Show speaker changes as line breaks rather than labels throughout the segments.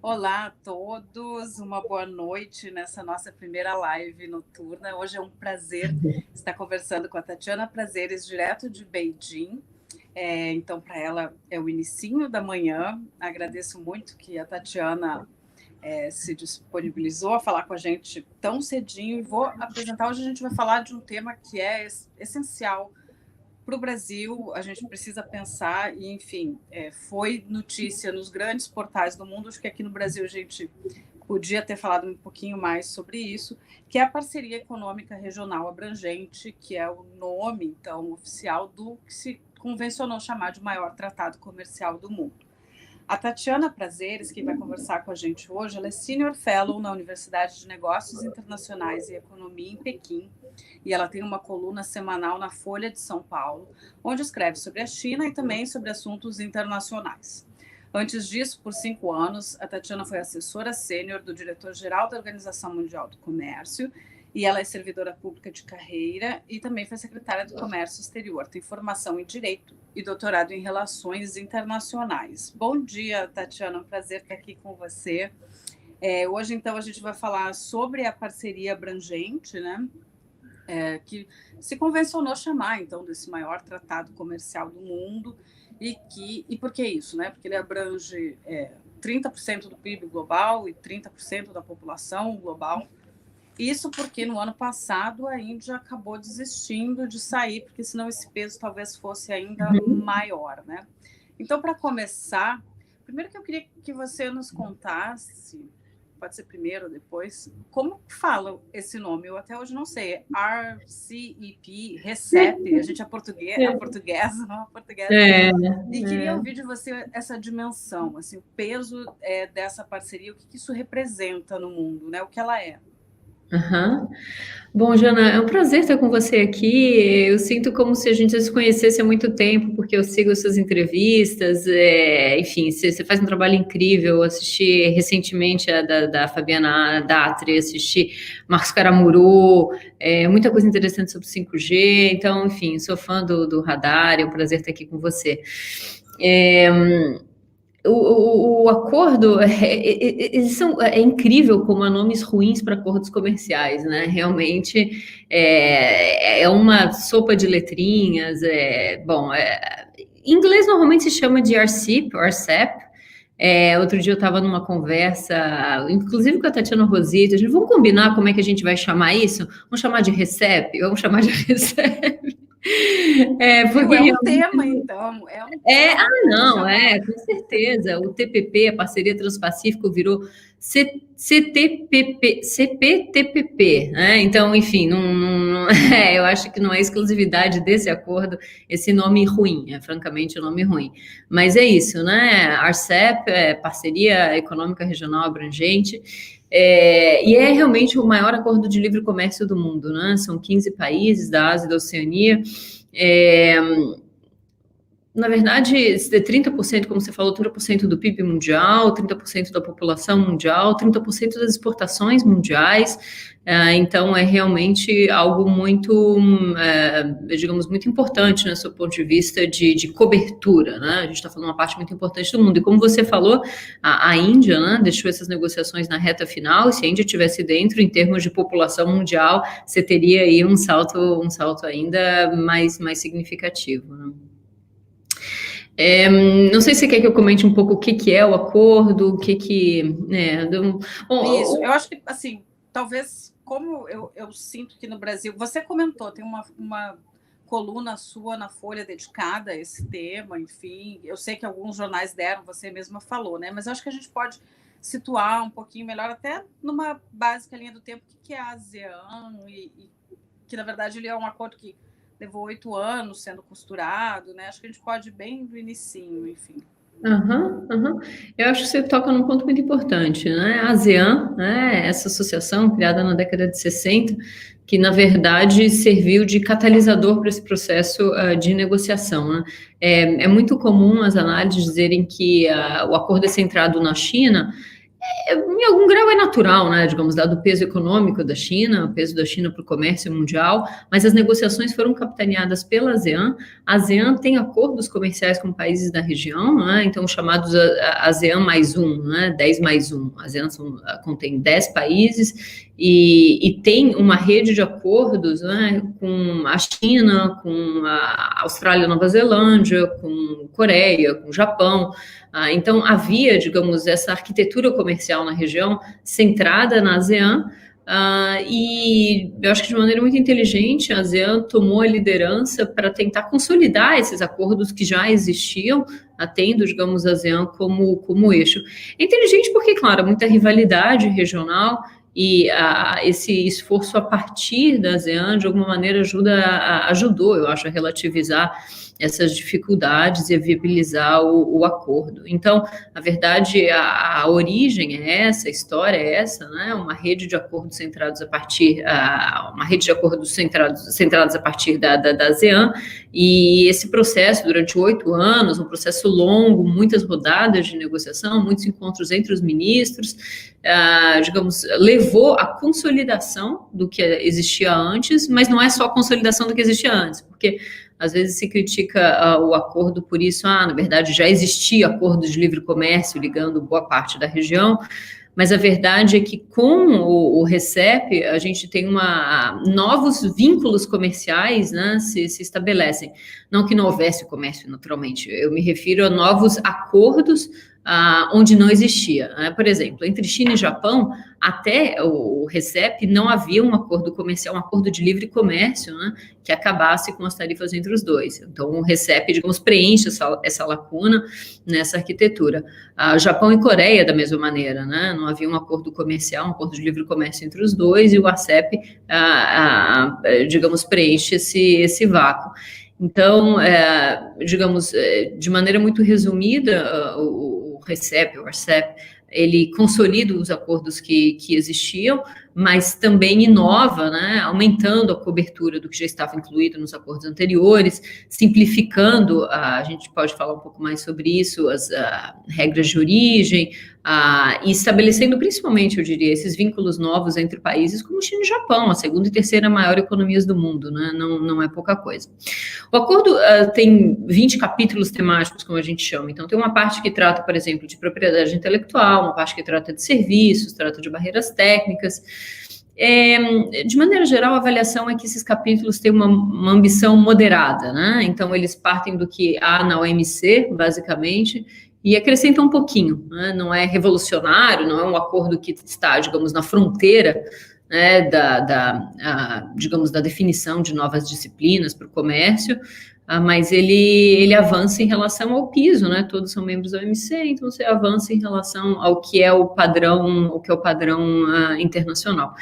Olá a todos, uma boa noite nessa nossa primeira live noturna. Hoje é um prazer estar conversando com a Tatiana Prazeres, direto de Beijing. Então, para ela é o inicinho da manhã. Agradeço muito que a Tatiana se disponibilizou a falar com a gente tão cedinho. E vou apresentar, hoje a gente vai falar de um tema que é essencial para o Brasil. A gente precisa pensar, e enfim, foi notícia nos grandes portais do mundo. Acho que aqui no Brasil a gente podia ter falado um pouquinho mais sobre isso, que é a Parceria Econômica Regional Abrangente, que é o nome, então, oficial do que se convencionou chamar de maior tratado comercial do mundo. A Tatiana Prazeres, que vai conversar com a gente hoje, ela é Senior Fellow na Universidade de Negócios Internacionais e Economia em Pequim, e ela tem uma coluna semanal na Folha de São Paulo, onde escreve sobre a China e também sobre assuntos internacionais. Antes disso, por 5 anos, a Tatiana foi assessora sênior do diretor-geral da Organização Mundial do Comércio, e ela é servidora pública de carreira e também foi secretária do Comércio Exterior. Tem formação em Direito e doutorado em Relações Internacionais. Bom dia, Tatiana, um prazer estar aqui com você. Hoje, então, a gente vai falar sobre a parceria abrangente, né? Que se convencionou chamar, então, desse maior tratado comercial do mundo. E por que isso, né? Porque ele abrange 30% do PIB global e 30% da população global. Isso porque no ano passado a Índia acabou desistindo de sair, porque senão esse peso talvez fosse ainda maior, né? Então, para começar, primeiro que eu queria que você nos contasse, pode ser primeiro ou depois, como fala esse nome? Eu até hoje não sei. RCEP, RCEP, a gente é portuguesa, não é portuguesa. E queria ouvir de você essa dimensão, assim, o peso dessa parceria, o que isso representa no mundo, né? O que ela é.
Uhum. Bom, Jana, é um prazer estar com você aqui. Eu sinto como se a gente já se conhecesse há muito tempo, porque eu sigo suas entrevistas. Enfim, você faz um trabalho incrível. Eu assisti recentemente a da Fabiana Datri, assisti Marcos Caramuru, muita coisa interessante sobre 5G. Então, enfim, sou fã do Radar. É um prazer estar aqui com você. O acordo é incrível como há nomes ruins para acordos comerciais, né? Realmente é uma sopa de letrinhas. Em inglês normalmente se chama de RCEP, ou RCEP. Outro dia eu estava numa conversa, inclusive com a Tatiana Rosito, vamos combinar como é que a gente vai chamar isso? Vamos chamar de RCEP? Vamos chamar de RCEP.
Porque é um tema, então.
Não, com certeza. O TPP, a Parceria Transpacífico, virou CPTPP, né? Então, enfim, eu acho que não é exclusividade desse acordo esse nome ruim, francamente um nome ruim. Mas é isso, né? RCEP, Parceria Econômica Regional Abrangente, e é realmente o maior acordo de livre comércio do mundo, né? São 15 países da Ásia e da Oceania. Na verdade, 30%, como você falou, 30% do PIB mundial, 30% da população mundial, 30% das exportações mundiais. Então, é realmente algo muito, digamos, muito importante, né, do ponto de vista de cobertura, né? A gente está falando uma parte muito importante do mundo. E como você falou, a Índia, né, deixou essas negociações na reta final, e se a Índia estivesse dentro, em termos de população mundial, você teria aí um salto ainda mais significativo, né? Não sei se você quer que eu comente um pouco o que é o acordo,
Isso, eu acho que, assim, talvez, como eu sinto que no Brasil... Você comentou, tem uma coluna sua na Folha dedicada a esse tema, enfim, eu sei que alguns jornais deram, você mesma falou, né? Mas eu acho que a gente pode situar um pouquinho melhor, até numa básica linha do tempo, o que é a ASEAN, e que, na verdade, ele é um acordo que levou 8 anos sendo costurado, né? Acho que a gente pode ir bem do inicinho, enfim.
Eu acho que você toca num ponto muito importante, né? A ASEAN, né, essa associação criada na década de 60, que na verdade serviu de catalisador para esse processo de negociação, né? É muito comum as análises dizerem que o acordo é centrado na China. Em algum grau é natural, né, digamos, dado o peso econômico da China, o peso da China para o comércio mundial, mas as negociações foram capitaneadas pela ASEAN. A ASEAN tem acordos comerciais com países da região, né, então chamados ASEAN mais um, né, 10 mais um. A ASEAN contém 10 países e tem uma rede de acordos, né, com a China, com a Austrália, Nova Zelândia, com Coreia, com o Japão. Então, havia, digamos, essa arquitetura comercial na região centrada na ASEAN, e eu acho que de maneira muito inteligente a ASEAN tomou a liderança para tentar consolidar esses acordos que já existiam, tendo, digamos, a ASEAN como eixo. É inteligente porque, claro, há muita rivalidade regional e esse esforço a partir da ASEAN, de alguma maneira, ajudou, eu acho, a relativizar essas dificuldades e a viabilizar o acordo. Então, na verdade, a origem é essa, a história é essa, né? Uma rede de acordos centrados a partir, centrados a partir da ASEAN, e esse processo durante 8 anos, um processo longo, muitas rodadas de negociação, muitos encontros entre os ministros, digamos, levou à consolidação do que existia antes, mas não é só a consolidação do que existia antes, porque às vezes se critica o acordo por isso, na verdade já existia acordo de livre comércio ligando boa parte da região, mas a verdade é que com o RCEP a gente tem novos vínculos comerciais, né, se estabelecem. Não que não houvesse comércio naturalmente, eu me refiro a novos acordos onde não existia. Né? Por exemplo, entre China e Japão, até o RCEP não havia um acordo comercial, um acordo de livre comércio, né, que acabasse com as tarifas entre os dois. Então, o RCEP, digamos, preenche essa lacuna nessa arquitetura. Japão e Coreia, da mesma maneira, né, não havia um acordo comercial, um acordo de livre comércio entre os dois, e o RCEP, digamos, preenche esse vácuo. Então, digamos, de maneira muito resumida, o RCEP, ele consolida os acordos que existiam, mas também inova, né, aumentando a cobertura do que já estava incluído nos acordos anteriores, simplificando, a gente pode falar um pouco mais sobre isso, as regras de origem, e estabelecendo principalmente, eu diria, esses vínculos novos entre países como China e Japão, a segunda e terceira maior economias do mundo, né, não é pouca coisa. O acordo tem 20 capítulos temáticos, como a gente chama, então tem uma parte que trata, por exemplo, de propriedade intelectual, uma parte que trata de serviços, trata de barreiras técnicas. De maneira geral, a avaliação é que esses capítulos têm uma ambição moderada, né? Então, eles partem do que há na OMC, basicamente, e acrescentam um pouquinho, né? Não é revolucionário, não é um acordo que está, digamos, na fronteira, né, digamos, da definição de novas disciplinas para o comércio, mas ele avança em relação ao piso, né? Todos são membros da OMC, então você avança em relação ao que é o padrão, internacional.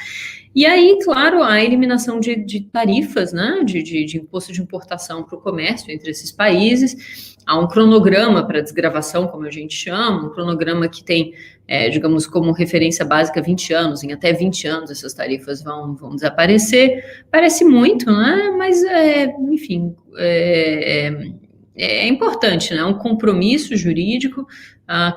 E aí, claro, a eliminação de tarifas, né, de imposto de importação para o comércio entre esses países. Há um cronograma para desgravação, como a gente chama, um cronograma que tem, digamos, como referência básica 20 anos, em até 20 anos essas tarifas vão desaparecer. Parece muito, né, mas, enfim, é importante, né, um compromisso jurídico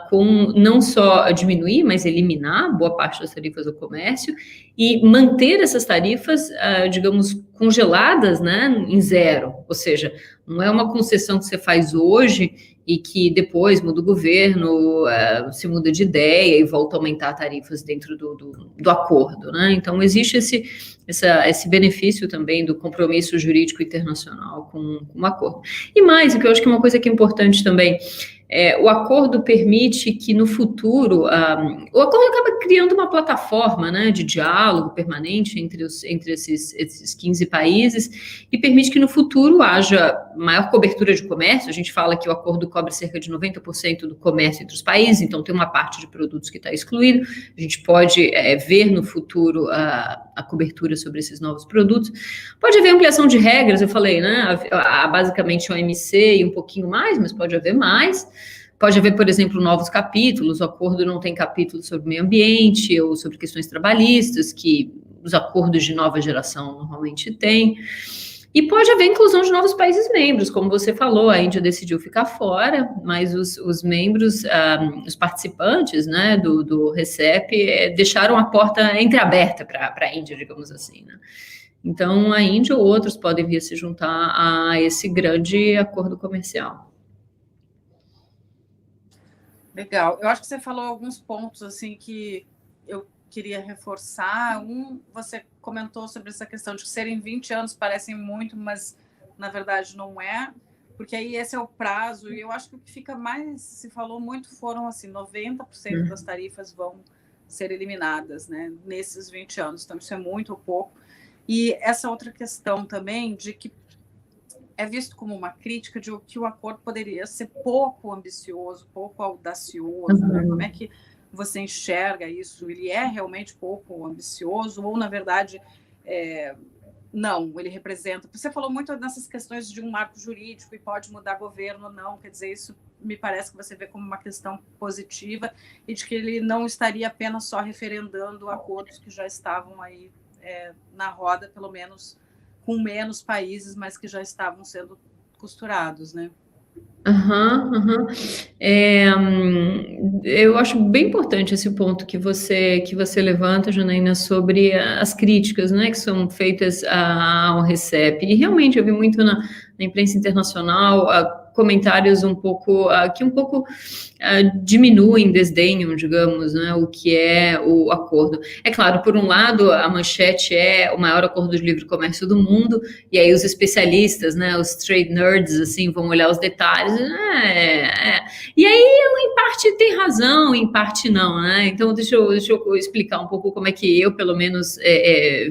com não só diminuir, mas eliminar boa parte das tarifas do comércio e manter essas tarifas, digamos, congeladas, né, em zero, ou seja, não é uma concessão que você faz hoje e que depois muda o governo, se muda de ideia e volta a aumentar tarifas dentro do acordo, né? Então, existe esse benefício também do compromisso jurídico internacional com o acordo. E mais, o que eu acho que é uma coisa que é importante também, o acordo permite que no futuro, o acordo acaba criando uma plataforma, né, de diálogo permanente entre esses 15 países e permite que no futuro haja maior cobertura de comércio. A gente fala que o acordo cobre cerca de 90% do comércio entre os países, então tem uma parte de produtos que está excluído. A gente pode ver no futuro a cobertura sobre esses novos produtos. Pode haver ampliação de regras, eu falei, né, basicamente a OMC e um pouquinho mais, mas pode haver mais. Pode haver, por exemplo, novos capítulos. O acordo não tem capítulo sobre meio ambiente ou sobre questões trabalhistas, que os acordos de nova geração normalmente têm. E pode haver inclusão de novos países membros, como você falou, a Índia decidiu ficar fora, mas os membros, os participantes, né, do RCEP deixaram a porta entreaberta para a Índia, digamos assim, né? Então, a Índia ou outros podem vir a se juntar a esse grande acordo comercial.
Legal. Eu acho que você falou alguns pontos assim que eu queria reforçar. Você comentou sobre essa questão de serem 20 anos parecem muito, mas na verdade não é, porque aí esse é o prazo, e eu acho que o que fica mais, se falou muito, foram assim, 90% das tarifas vão ser eliminadas, né, nesses 20 anos, então isso é muito ou pouco. E essa outra questão também de que é visto como uma crítica de que o acordo poderia ser pouco ambicioso, pouco audacioso, né? Como é que você enxerga isso? Ele é realmente pouco ambicioso ou, na verdade, não, ele representa... Você falou muito nessas questões de um marco jurídico e pode mudar governo, não, quer dizer, isso me parece que você vê como uma questão positiva e de que ele não estaria apenas só referendando acordos que já estavam aí na roda, pelo menos com menos países, mas que já estavam sendo costurados, né?
Eu acho bem importante esse ponto que você levanta, Janaína, sobre as críticas, né, que são feitas ao RCEP. E realmente eu vi muito na imprensa internacional comentários um pouco que diminuem, desdenham, digamos, né, o que é o acordo. É claro, por um lado, a manchete é o maior acordo de livre comércio do mundo, e aí os especialistas, né, os trade nerds, assim, vão olhar os detalhes, e aí, em parte, tem razão, em parte não, né, então deixa eu explicar um pouco como é que eu, pelo menos,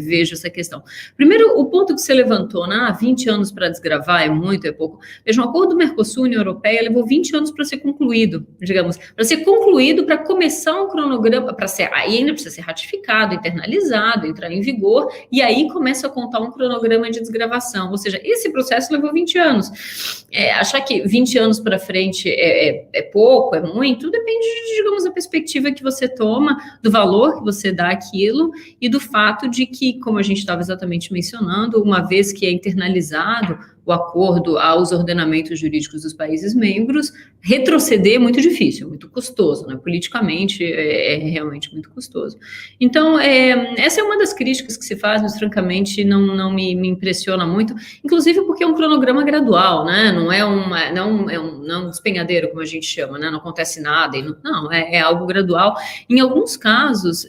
vejo essa questão. Primeiro, o ponto que você levantou, né, 20 anos para desgravar é muito, é pouco. Veja, um acordo do Mercosul, União Europeia, levou 20 anos para ser concluído, digamos, para ser concluído, para começar um cronograma, aí ainda precisa ser ratificado, internalizado, entrar em vigor, e aí começa a contar um cronograma de desgravação, ou seja, esse processo levou 20 anos. Achar que 20 anos para frente é pouco, é muito, depende, digamos, da perspectiva que você toma, do valor que você dá àquilo, e do fato de que, como a gente estava exatamente mencionando, uma vez que é internalizado o acordo aos ordenamentos jurídicos dos países membros, retroceder é muito difícil, muito custoso, né? Politicamente é realmente muito custoso. Então, essa é uma das críticas que se faz, mas francamente não me impressiona muito, inclusive porque é um cronograma gradual, né? Não é um despenhadeiro, como a gente chama, né? Não acontece nada, não, é algo gradual. Em alguns casos,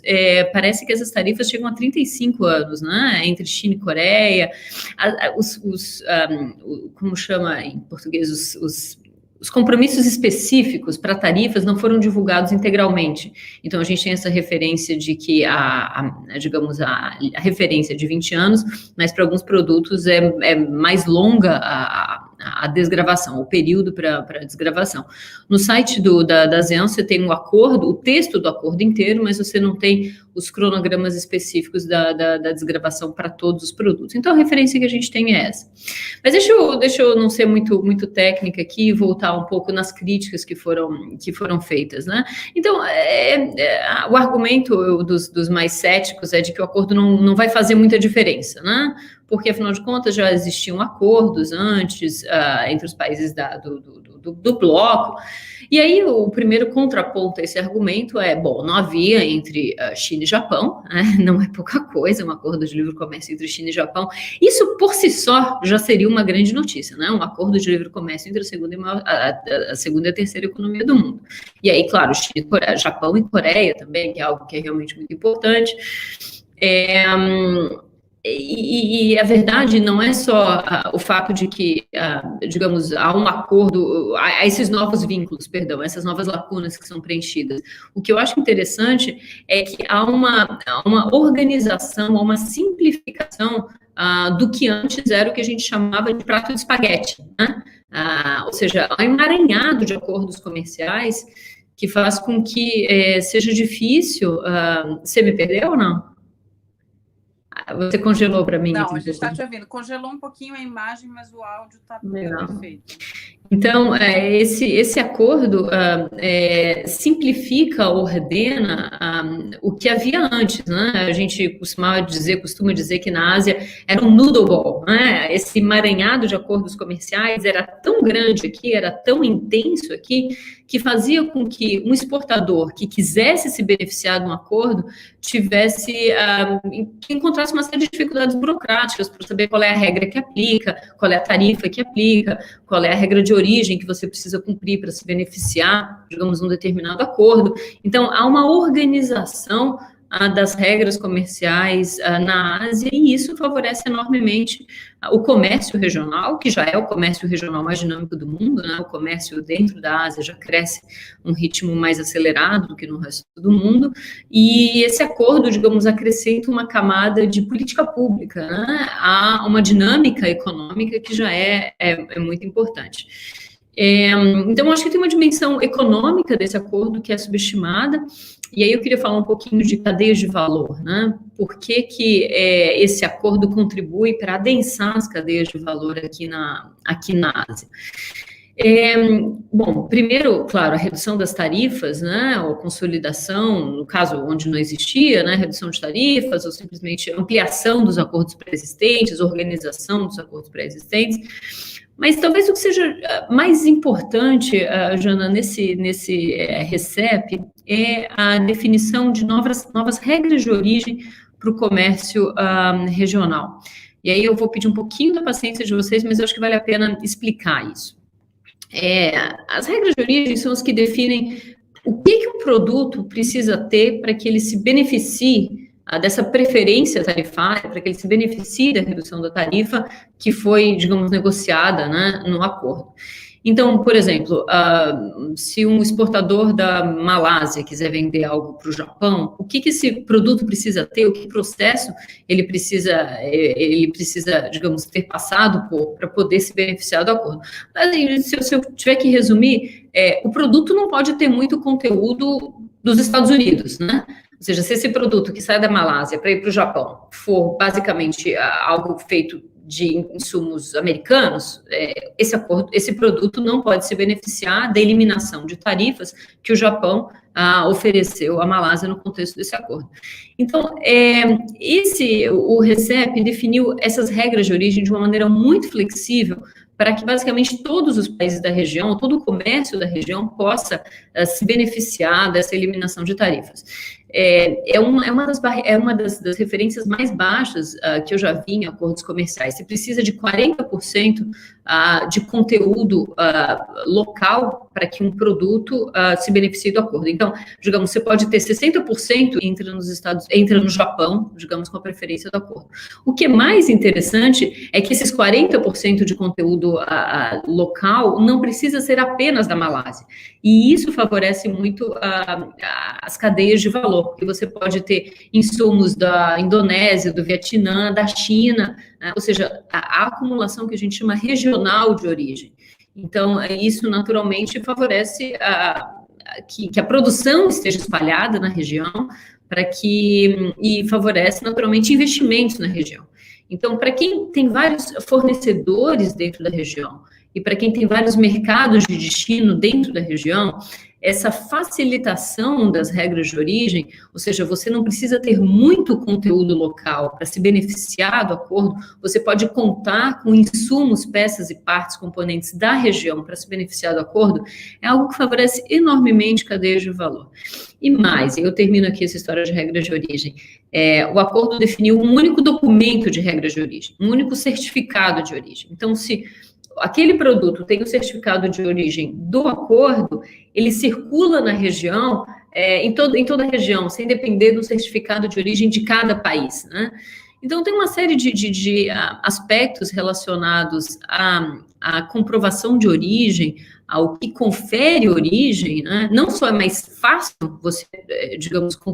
parece que essas tarifas chegam a 35 anos, né? Entre China e Coreia, como chama em português, os compromissos específicos para tarifas não foram divulgados integralmente. Então, a gente tem essa referência de que, digamos, a referência de 20 anos, mas para alguns produtos é mais longa a desgravação, o período para desgravação. No site da ASEAN, você tem um acordo, o texto do acordo inteiro, mas você não tem os cronogramas específicos da desgravação para todos os produtos. Então, a referência que a gente tem é essa. Mas deixa eu não ser muito técnica aqui e voltar um pouco nas críticas que foram feitas, né? Então, o argumento dos mais céticos é de que o acordo não vai fazer muita diferença, né? Porque, afinal de contas, já existiam acordos antes entre os países do bloco. E aí, o primeiro contraponto a esse argumento não havia entre China e Japão, né? Não é pouca coisa, um acordo de livre comércio entre China e Japão. Isso, por si só, já seria uma grande notícia, né? Um acordo de livre comércio entre a segunda e a terceira economia do mundo. E aí, claro, Japão e Coreia também, que é algo que é realmente muito importante. E a verdade não é só o fato de que, digamos, há um acordo, há esses novos vínculos, essas novas lacunas que são preenchidas. O que eu acho interessante é que há uma organização, há uma simplificação do que antes era o que a gente chamava de prato de espaguete, né? Ou seja, há um emaranhado de acordos comerciais que faz com que seja difícil... Você me perdeu ou não? Você congelou para mim.
Não, a gente está te ouvindo. Congelou um pouquinho a imagem, mas o áudio está perfeito.
Então, esse acordo simplifica, ordena o que havia antes, né? A gente costuma dizer que na Ásia era um noodle ball, né? Esse emaranhado de acordos comerciais era tão grande aqui, era tão intenso aqui, que fazia com que um exportador que quisesse se beneficiar de um acordo que encontrasse uma série de dificuldades burocráticas para saber qual é a regra que aplica, qual é a tarifa que aplica, qual é a regra de origem que você precisa cumprir para se beneficiar, digamos, de um determinado acordo. Então, há uma organização das regras comerciais na Ásia, e isso favorece enormemente o comércio regional, que já é o comércio regional mais dinâmico do mundo, né? O comércio dentro da Ásia já cresce um ritmo mais acelerado do que no resto do mundo, e esse acordo, digamos, acrescenta uma camada de política pública, né? Há uma dinâmica econômica que já é muito importante. Então, acho que tem uma dimensão econômica desse acordo que é subestimada, e aí eu queria falar um pouquinho de cadeias de valor, né? Por que esse acordo contribui para adensar as cadeias de valor aqui na Ásia? Bom, primeiro, claro, a redução das tarifas, né, ou consolidação, no caso onde não existia, né, redução de tarifas, ou simplesmente ampliação dos acordos pré-existentes, organização dos acordos pré-existentes. Mas talvez o que seja mais importante, Jana, nesse RCEP, é a definição de novas regras de origem para o comércio regional. E aí eu vou pedir um pouquinho da paciência de vocês, mas eu acho que vale a pena explicar isso. As regras de origem são as que definem o que o produto precisa ter para que ele se beneficie dessa preferência tarifária, para que ele se beneficie da redução da tarifa que foi, digamos, negociada, né, no acordo. Então, por exemplo, se um exportador da Malásia quiser vender algo para o Japão, o que esse produto precisa ter, o que processo ele precisa, digamos, ter passado para poder se beneficiar do acordo. Mas, se eu tiver que resumir, o produto não pode ter muito conteúdo dos Estados Unidos, né? Ou seja, se esse produto que sai da Malásia para ir para o Japão for basicamente algo feito de insumos americanos, esse produto não pode se beneficiar da eliminação de tarifas que o Japão ofereceu à Malásia no contexto desse acordo. Então, o RCEP definiu essas regras de origem de uma maneira muito flexível para que basicamente todos os países da região, todo o comércio da região possa se beneficiar dessa eliminação de tarifas. É uma das referências mais baixas que eu já vi em acordos comerciais. Você precisa de 40% de conteúdo local para que um produto se beneficie do acordo. Então, digamos, você pode ter 60% entra no Japão, digamos, com a preferência do acordo. O que é mais interessante é que esses 40% de conteúdo local não precisa ser apenas da Malásia. E isso favorece muito as cadeias de valor, porque você pode ter insumos da Indonésia, do Vietnã, da China, ou seja, a acumulação que a gente chama regional de origem. Então, isso naturalmente favorece que a produção esteja espalhada na região e favorece naturalmente investimentos na região. Então, para quem tem vários fornecedores dentro da região e para quem tem vários mercados de destino dentro da região, essa facilitação das regras de origem, ou seja, você não precisa ter muito conteúdo local para se beneficiar do acordo, você pode contar com insumos, peças e partes, componentes da região para se beneficiar do acordo, é algo que favorece enormemente cadeias de valor. E mais, eu termino aqui essa história de regras de origem, o acordo definiu um único documento de regras de origem, um único certificado de origem. Então, se aquele produto tem o certificado de origem do acordo, ele circula na região, em toda a região, sem depender do certificado de origem de cada país, né? Então, tem uma série de aspectos relacionados à comprovação de origem, ao que confere origem, né? Não só é mais fácil você, digamos, que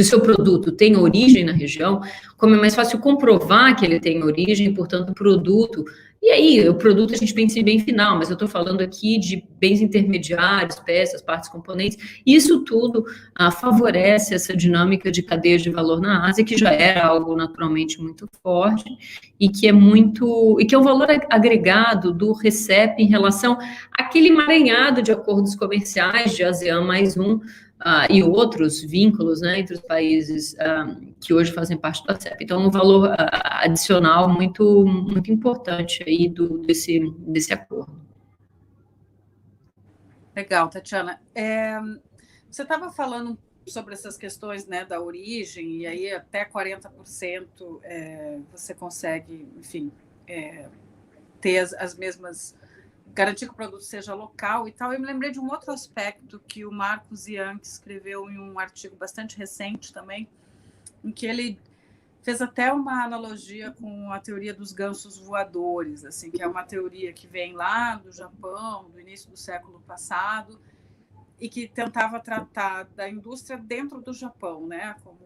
o seu produto tenha origem na região, como é mais fácil comprovar que ele tem origem, portanto, o produto E aí, o produto a gente pensa em bem final, mas eu estou falando aqui de bens intermediários, peças, partes, componentes. Isso tudo favorece essa dinâmica de cadeia de valor na Ásia, que já era algo naturalmente muito forte e que é o valor agregado do RCEP em relação àquele emaranhado de acordos comerciais de ASEAN mais um, e outros vínculos, né, entre os países que hoje fazem parte do RCEP. Então, um valor adicional muito, muito importante aí desse acordo.
Legal, Tatiana. Você estava falando sobre essas questões, né, da origem, e aí até 40% você consegue, enfim, ter as mesmas, garantir que o produto seja local e tal. Eu me lembrei de um outro aspecto que o Marcos Yank escreveu em um artigo bastante recente também, em que ele fez até uma analogia com a teoria dos gansos voadores, assim, que é uma teoria que vem lá do Japão, do início do século passado, e que tentava tratar da indústria dentro do Japão, né, como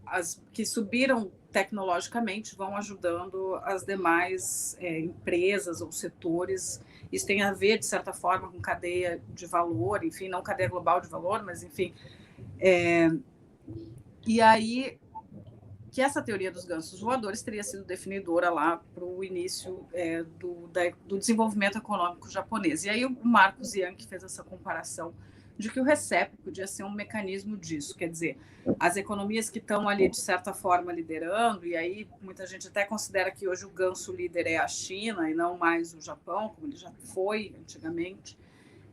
as que subiram tecnologicamente vão ajudando as demais empresas ou setores. Isso tem a ver, de certa forma, com cadeia de valor, enfim, não cadeia global de valor, mas, enfim. E aí, que essa teoria dos gansos voadores teria sido definidora lá para o início do desenvolvimento econômico japonês. E aí o Marcos Yank fez essa comparação de que o RCEP podia ser um mecanismo disso, quer dizer, as economias que estão ali, de certa forma, liderando, e aí muita gente até considera que hoje o ganso líder é a China e não mais o Japão, como ele já foi antigamente,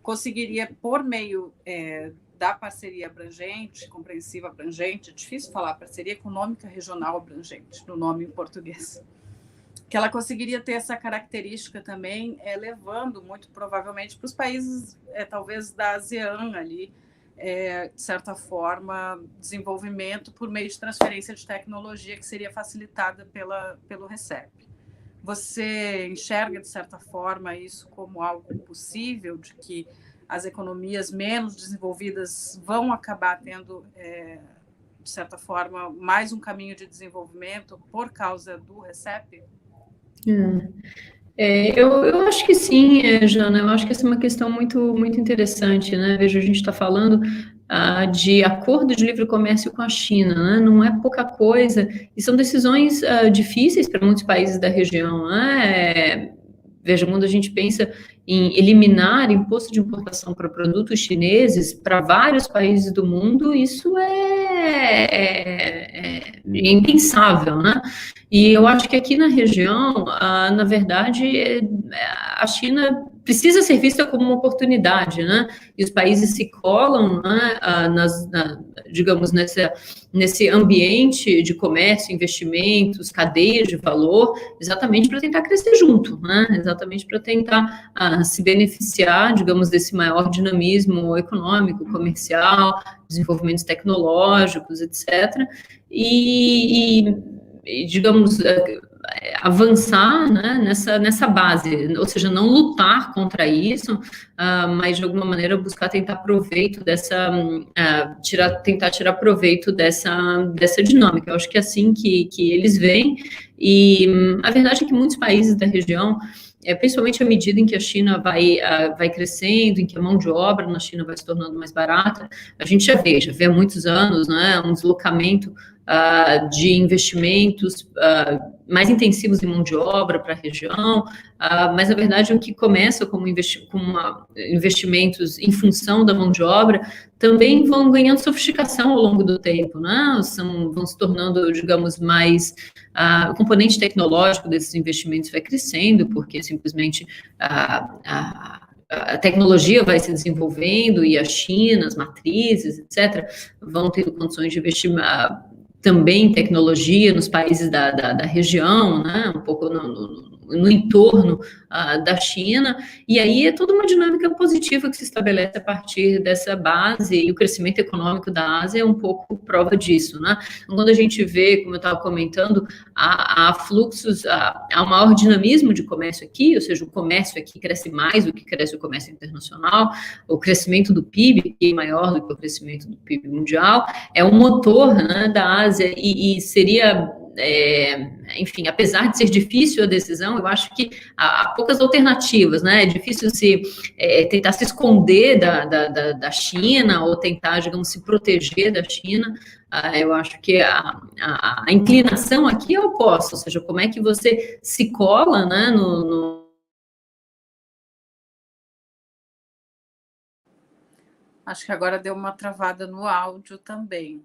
conseguiria, por meio da parceria abrangente, compreensiva abrangente, é difícil falar, parceria econômica regional abrangente, no nome em português, que ela conseguiria ter essa característica também, levando muito provavelmente para os países, talvez da ASEAN ali, de certa forma, desenvolvimento por meio de transferência de tecnologia que seria facilitada pelo RCEP. Você enxerga, de certa forma, isso como algo possível, de que as economias menos desenvolvidas vão acabar tendo, de certa forma, mais um caminho de desenvolvimento por causa do RCEP?
Eu acho que sim, Jana, eu acho que essa é uma questão muito, muito interessante, né? Veja, a gente está falando de acordo de livre comércio com a China, né? Não é pouca coisa, e são decisões difíceis para muitos países da região, né? Veja, quando a gente pensa em eliminar imposto de importação para produtos chineses para vários países do mundo, isso é impensável, né? E eu acho que aqui na região, na verdade, a China precisa ser vista como uma oportunidade, né? E os países se colam, né, digamos, nesse ambiente de comércio, investimentos, cadeias de valor, exatamente para tentar crescer junto, né? Exatamente para tentar se beneficiar, digamos, desse maior dinamismo econômico, comercial, desenvolvimentos tecnológicos, etc. E digamos, avançar, né, nessa base, ou seja, não lutar contra isso, mas de alguma maneira buscar tentar proveito tentar tirar proveito dessa dinâmica. Eu acho que é assim que eles veem, e a verdade é que muitos países da região, principalmente à medida em que a China vai crescendo, em que a mão de obra na China vai se tornando mais barata, a gente já vê há muitos anos, né, um deslocamento de investimentos mais intensivos em mão de obra para a região, mas, na verdade, o que começa como investimentos em função da mão de obra também vão ganhando sofisticação ao longo do tempo, né? Vão se tornando, digamos, mais... o componente tecnológico desses investimentos vai crescendo, porque simplesmente a tecnologia vai se desenvolvendo e a China, as matrizes, etc., vão tendo condições de investir também em tecnologia nos países da região, né, um pouco no entorno da China, e aí é toda uma dinâmica positiva que se estabelece a partir dessa base, e o crescimento econômico da Ásia é um pouco prova disso, né? Então, quando a gente vê, como eu estava comentando, há fluxos, há um maior dinamismo de comércio aqui, ou seja, o comércio aqui cresce mais do que cresce o comércio internacional, o crescimento do PIB, que é maior do que o crescimento do PIB mundial, é um motor, né, da Ásia, e seria enfim, apesar de ser difícil a decisão, eu acho que há poucas alternativas, né? É difícil tentar se esconder da China ou tentar, digamos, se proteger da China. Eu acho que a inclinação aqui é oposta, ou seja, como é que você se cola, né,
Acho que agora deu uma travada no áudio também.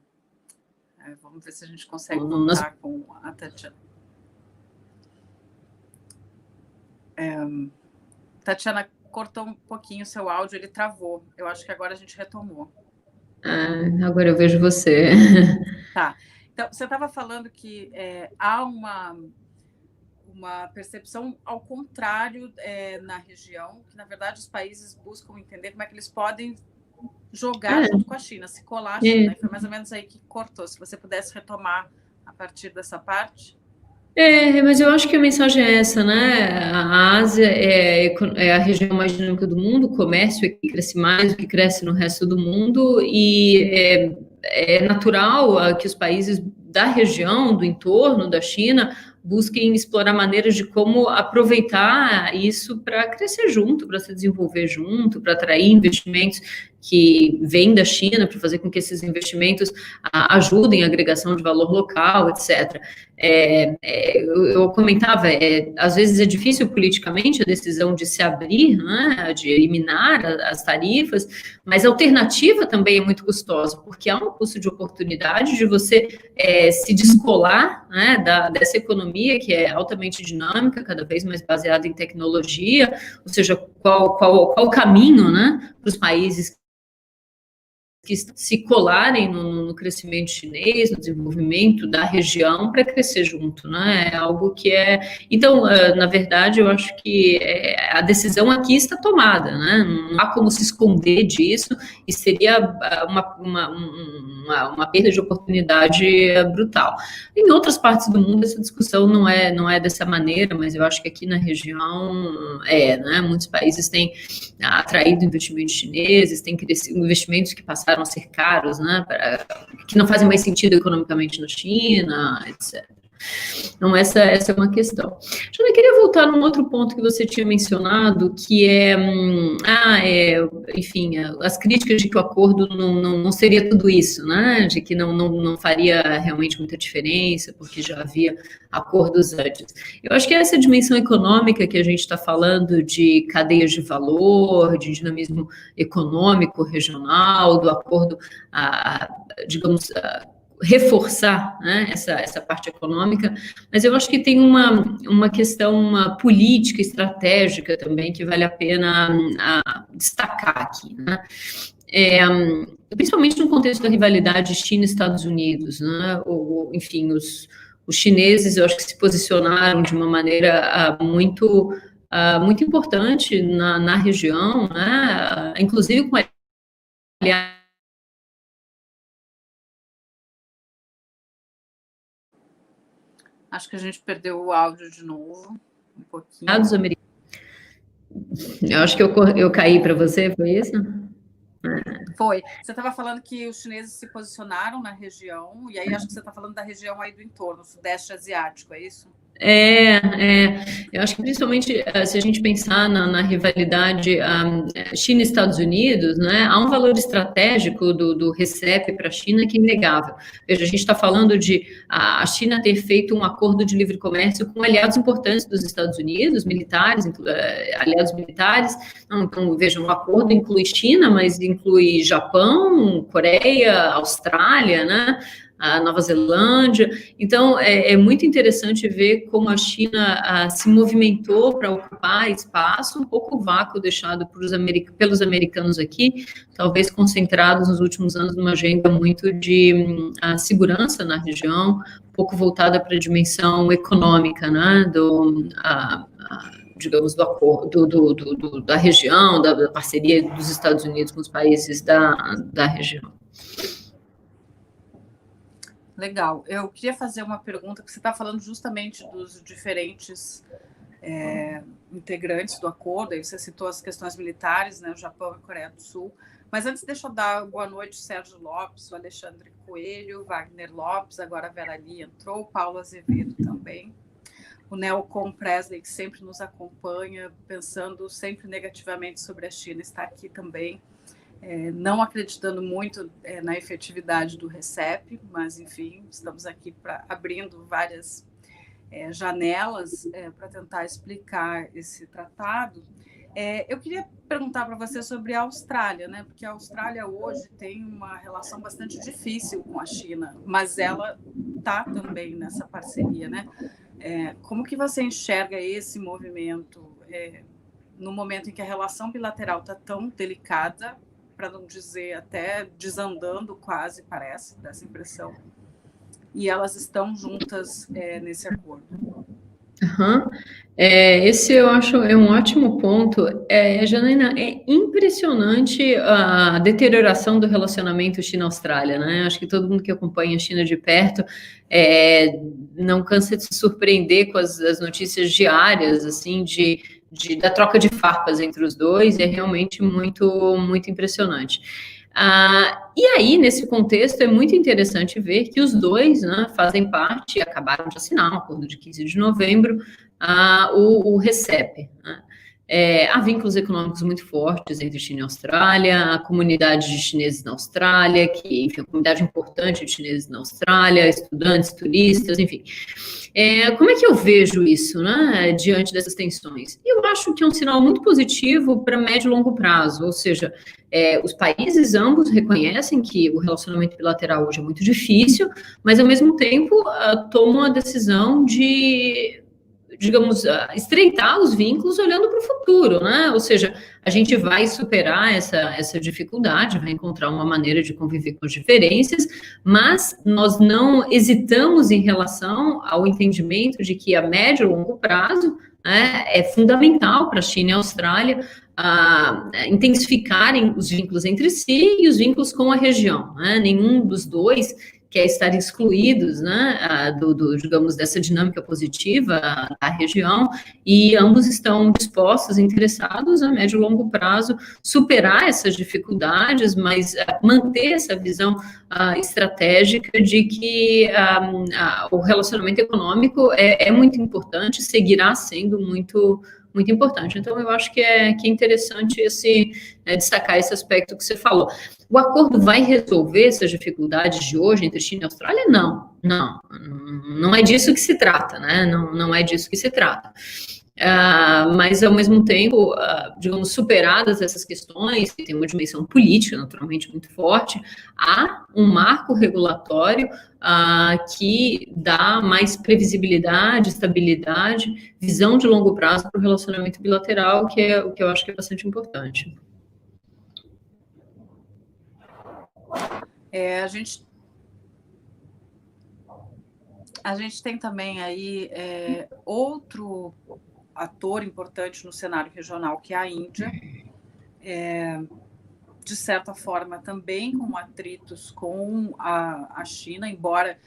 Vamos ver se a gente consegue voltar com a Tatiana. Tatiana, cortou um pouquinho o seu áudio, ele travou. Eu acho que agora a gente retomou.
Agora eu vejo você.
Tá. Então, você estava falando que há uma percepção ao contrário na região, que, na verdade, os países buscam entender como é que eles podem jogar junto com a China, se colar a China. E foi mais ou menos aí que cortou. Se você pudesse retomar a partir dessa parte.
Mas eu acho que a mensagem é essa, né? A Ásia é a região mais dinâmica do mundo, o comércio aqui cresce mais do que cresce no resto do mundo, e é natural que os países da região, do entorno da China, busquem explorar maneiras de como aproveitar isso para crescer junto, para se desenvolver junto, para atrair investimentos que vêm da China, para fazer com que esses investimentos ajudem a agregação de valor local, etc. Eu comentava, às vezes é difícil politicamente a decisão de se abrir, né, de eliminar as tarifas, mas a alternativa também é muito custosa, porque há um custo de oportunidade de você se descolar, né, dessa economia que é altamente dinâmica, cada vez mais baseada em tecnologia, ou seja, qual o caminho, né, para os países que se colarem no crescimento chinês, no desenvolvimento da região, para crescer junto, né? É algo que Então, na verdade, eu acho que a decisão aqui está tomada, né? Não há como se esconder disso, e seria uma perda de oportunidade brutal. Em outras partes do mundo, essa discussão não é dessa maneira, mas eu acho que aqui na região né? Muitos países têm atraído investimentos chineses, têm crescido investimentos que passaram a ser caros, né, que não fazem mais sentido economicamente na China, etc. Então, essa é uma questão. Eu queria voltar num outro ponto que você tinha mencionado, que enfim, as críticas de que o acordo não seria tudo isso, né? De que não faria realmente muita diferença, porque já havia acordos antes. Eu acho que essa dimensão econômica que a gente está falando, de cadeias de valor, de dinamismo econômico regional, do acordo, digamos, reforçar, né, essa parte econômica, mas eu acho que tem uma questão política, estratégica também, que vale a pena destacar aqui, né? Principalmente no contexto da rivalidade China-Estados Unidos, né? Enfim, os chineses, eu acho que se posicionaram de uma maneira muito importante na região, né? Inclusive com aliados.
Acho que a gente perdeu o áudio de novo, um pouquinho.
Eu acho que eu caí para você, foi isso?
Foi. Você estava falando que os chineses se posicionaram na região, e aí acho que você está falando da região aí do entorno, Sudeste Asiático, é isso?
Eu acho que principalmente se a gente pensar na rivalidade China e Estados Unidos, né, há um valor estratégico do RCEP para a China que é inegável. Veja, a gente está falando de a China ter feito um acordo de livre comércio com aliados importantes dos Estados Unidos, militares, aliados militares. Então, veja, um acordo inclui China, mas inclui Japão, Coreia, Austrália, né? A Nova Zelândia. Então, é muito interessante ver como a China se movimentou para ocupar espaço, um pouco o vácuo deixado pelos americanos aqui, talvez concentrados nos últimos anos numa agenda muito de segurança na região, um pouco voltada para a dimensão econômica, né, digamos, do acordo, da região, da parceria dos Estados Unidos com os países da região.
Legal. Eu queria fazer uma pergunta, que você está falando justamente dos diferentes integrantes do acordo. Aí você citou as questões militares, né, o Japão e a Coreia do Sul. Mas antes, deixa eu dar boa noite, Sérgio Lopes, o Alexandre Coelho, Wagner Lopes, agora a Vera Lee entrou, o Paulo Azevedo também. O Nelcon Presley, que sempre nos acompanha, pensando sempre negativamente sobre a China, está aqui também, não acreditando muito na efetividade do RCEP, mas, enfim, estamos aqui abrindo várias janelas para tentar explicar esse tratado. Eu queria perguntar para você sobre a Austrália, né? Porque a Austrália hoje tem uma relação bastante difícil com a China, mas ela está também nessa parceria, né? Como que você enxerga esse movimento no momento em que a relação bilateral está tão delicada, para não dizer até desandando quase, parece, dessa impressão, e elas estão juntas nesse acordo?
Uhum. Esse eu acho um ótimo ponto. Janaína, é impressionante a deterioração do relacionamento China-Austrália, né? Acho que todo mundo que acompanha a China de perto não cansa de se surpreender com as notícias diárias, assim, da troca de farpas entre os dois. É realmente muito, muito impressionante. E aí, nesse contexto, é muito interessante ver que os dois, né, fazem parte, acabaram de assinar um acordo de 15 de novembro, o RCEP. Né? Há vínculos econômicos muito fortes entre China e Austrália, a comunidade de chineses na Austrália, que, enfim, uma comunidade importante de chineses na Austrália, estudantes, turistas, enfim. Como é que eu vejo isso, né, diante dessas tensões? Eu acho que é um sinal muito positivo para médio e longo prazo, ou seja, os países ambos reconhecem que o relacionamento bilateral hoje é muito difícil, mas, ao mesmo tempo, tomam a decisão de, digamos, estreitar os vínculos olhando para o futuro, né? Ou seja, a gente vai superar essa dificuldade, vai encontrar uma maneira de conviver com as diferenças, mas nós não hesitamos em relação ao entendimento de que a médio e longo prazo é fundamental para a China e a Austrália intensificarem os vínculos entre si e os vínculos com a região. Né? Nenhum dos dois quer estar excluídos, né, digamos, dessa dinâmica positiva da região, e ambos estão dispostos, interessados a médio e longo prazo, superar essas dificuldades, mas manter essa visão estratégica de que o relacionamento econômico é muito importante, seguirá sendo muito importante. Então, eu acho que é interessante destacar esse aspecto que você falou. O acordo vai resolver essas dificuldades de hoje entre China e Austrália? Não é disso que se trata, né? Não é disso que se trata. Mas, ao mesmo tempo, digamos, superadas essas questões, que tem uma dimensão política, naturalmente, muito forte, há um marco regulatório que dá mais previsibilidade, estabilidade, visão de longo prazo para o relacionamento bilateral, que é o que eu acho que é bastante importante.
A gente tem também aí outro ator importante no cenário regional, que é a Índia, de certa forma também com atritos com a China, embora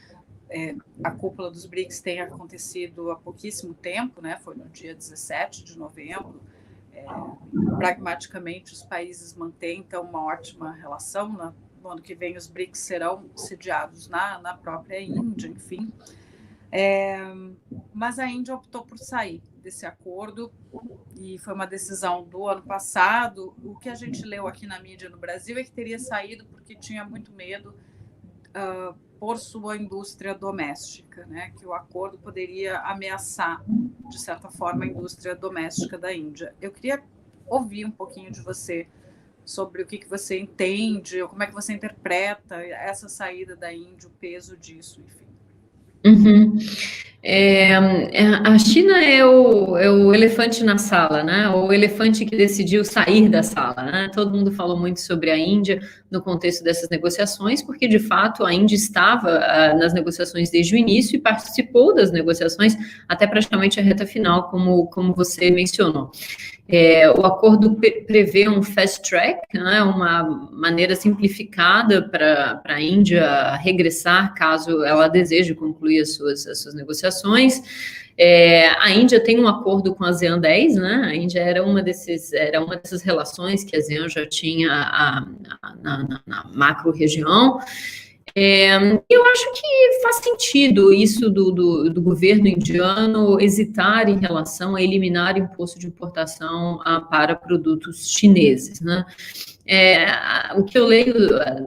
a cúpula dos BRICS tenha acontecido há pouquíssimo tempo, né? Foi no dia 17 de novembro. Pragmaticamente, os países mantêm, então, uma ótima relação. No ano que vem, os BRICS serão sediados na própria Índia, enfim. Mas a Índia optou por sair desse acordo, e foi uma decisão do ano passado. O que a gente leu aqui na mídia no Brasil é que teria saído porque tinha muito medo por sua indústria doméstica, né? Que o acordo poderia ameaçar, de certa forma, a indústria doméstica da Índia. Eu queria ouvir um pouquinho de você sobre o que você entende, ou como é que você interpreta essa saída da Índia, o peso disso, enfim.
Uhum. A China é o elefante na sala, né? O elefante que decidiu sair da sala, né? Todo mundo falou muito sobre a Índia no contexto dessas negociações, porque, de fato, a Índia estava nas negociações desde o início e participou das negociações até praticamente a reta final, como você mencionou. O acordo prevê um fast track, né, uma maneira simplificada para a Índia regressar, caso ela deseje concluir as suas negociações. importações. A Índia tem um acordo com a ASEAN 10, né? A Índia era uma dessas relações que a ASEAN já tinha na macro-região. Eu acho que faz sentido isso do governo indiano hesitar em relação a eliminar imposto de importação para produtos chineses, né? O que eu leio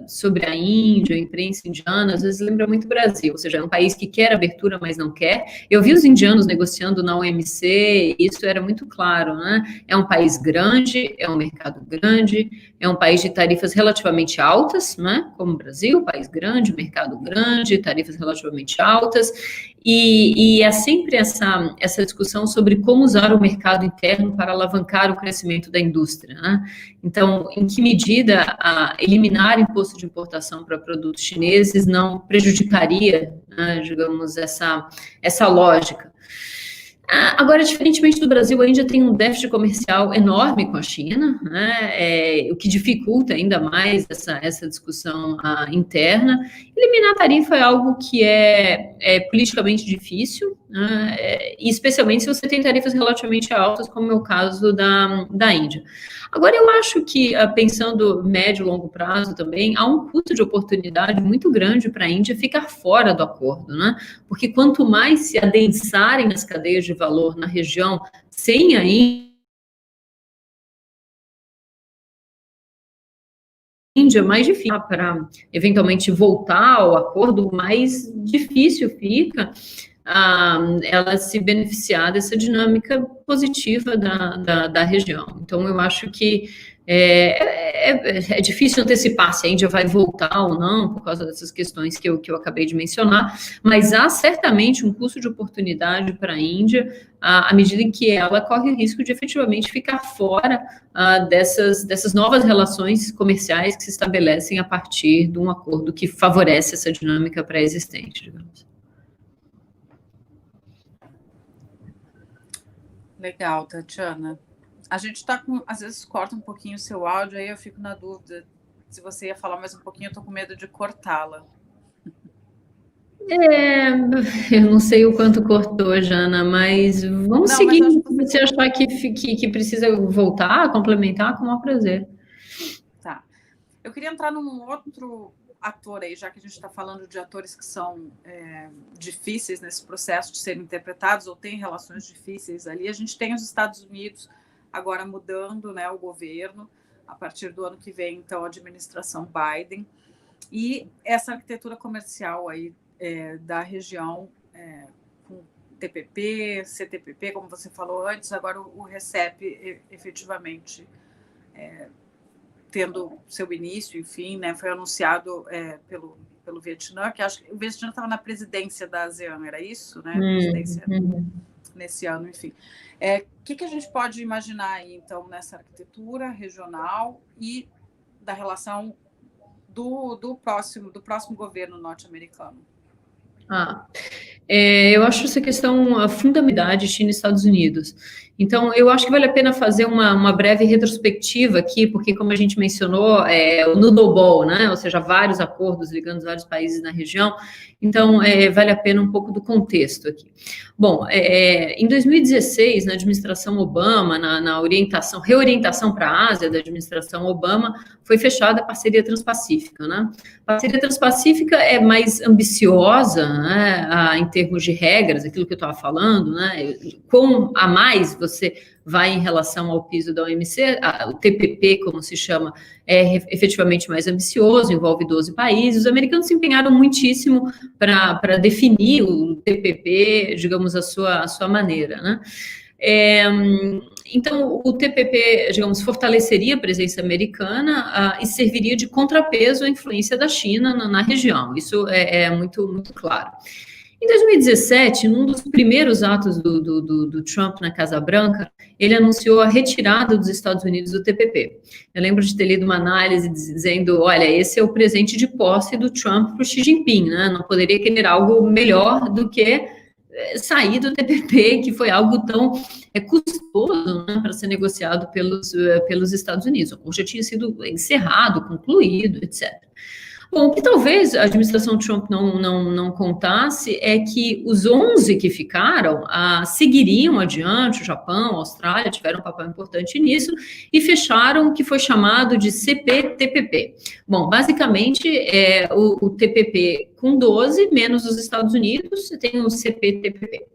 sobre a Índia, a imprensa indiana, às vezes lembra muito o Brasil, ou seja, é um país que quer abertura, mas não quer. Eu vi os indianos negociando na OMC, isso era muito claro, né? É um país grande, é um mercado grande, é um país de tarifas relativamente altas, né? Como o Brasil, país grande, mercado grande, tarifas relativamente altas, e é sempre essa discussão sobre como usar o mercado interno para alavancar o crescimento da indústria, né? Então, em que medida eliminar imposto de importação para produtos chineses não prejudicaria, né, digamos, essa lógica? Agora, diferentemente do Brasil, a Índia tem um déficit comercial enorme com a China, né, o que dificulta ainda mais essa discussão interna. Eliminar a tarifa é algo que é politicamente difícil, né, e especialmente se você tem tarifas relativamente altas, como é o caso da Índia. Agora, eu acho que, pensando médio e longo prazo também, há um custo de oportunidade muito grande para a Índia ficar fora do acordo, né? Porque quanto mais se adensarem as cadeias de valor na região sem a Índia, mais difícil para eventualmente voltar ao acordo, mais difícil fica ela se beneficiar dessa dinâmica positiva da região. Então, eu acho que é difícil antecipar se a Índia vai voltar ou não, por causa dessas questões que eu acabei de mencionar, mas há certamente um custo de oportunidade para a Índia, à medida em que ela corre o risco de efetivamente ficar fora dessas novas relações comerciais que se estabelecem a partir de um acordo que favorece essa dinâmica pré-existente, digamos.
Legal, Tatiana. A gente está com, às vezes corta um pouquinho o seu áudio, aí eu fico na dúvida se você ia falar mais um pouquinho, eu estou com medo de cortá-la.
Eu não sei o quanto cortou, Jana, mas vamos seguir. Se você achar que precisa voltar, complementar, com o maior prazer.
Tá. Eu queria entrar num outro ator aí, já que a gente está falando de atores que são difíceis nesse processo de serem interpretados ou têm relações difíceis ali. A gente tem os Estados Unidos agora mudando, né, o governo a partir do ano que vem, então a administração Biden, e essa arquitetura comercial aí da região com TPP, CTPP, como você falou antes, agora o RCEP efetivamente tendo seu início, enfim, né, foi anunciado pelo Vietnã, que acho que o Vietnã estava na presidência da ASEAN, era isso, né? Presidência nesse ano, enfim. O que a gente pode imaginar aí, então, nessa arquitetura regional e da relação do próximo governo norte-americano?
Eu acho essa questão a fundamental, China e Estados Unidos. Então, eu acho que vale a pena fazer uma breve retrospectiva aqui, porque, como a gente mencionou, o Noodle Bowl, né? Ou seja, vários acordos ligando vários países na região. Então, vale a pena um pouco do contexto aqui. Bom, em 2016, na administração Obama, na reorientação para a Ásia da administração Obama, foi fechada a parceria Transpacífica, né? A parceria Transpacífica é mais ambiciosa, né, em termos de regras, aquilo que eu estava falando, né? Com a mais você vai em relação ao piso da OMC, o TPP, como se chama, é efetivamente mais ambicioso, envolve 12 países. Os americanos se empenharam muitíssimo para definir o TPP, digamos, a sua maneira, né? Então, o TPP, digamos, fortaleceria a presença americana e serviria de contrapeso à influência da China na região. Isso é muito, muito claro. Em 2017, num dos primeiros atos do Trump na Casa Branca, ele anunciou a retirada dos Estados Unidos do TPP. Eu lembro de ter lido uma análise dizendo, olha, esse é o presente de posse do Trump para o Xi Jinping, né? Não poderia querer algo melhor do que sair do TPP, que foi algo tão custoso, né, para ser negociado pelos Estados Unidos. O já tinha sido encerrado, concluído, etc. Bom, o que talvez a administração Trump não contasse é que os 11 que ficaram seguiriam adiante, o Japão, a Austrália tiveram um papel importante nisso, e fecharam o que foi chamado de CPTPP. Bom, basicamente, o TPP com 12, menos os Estados Unidos, você tem o CPTPP.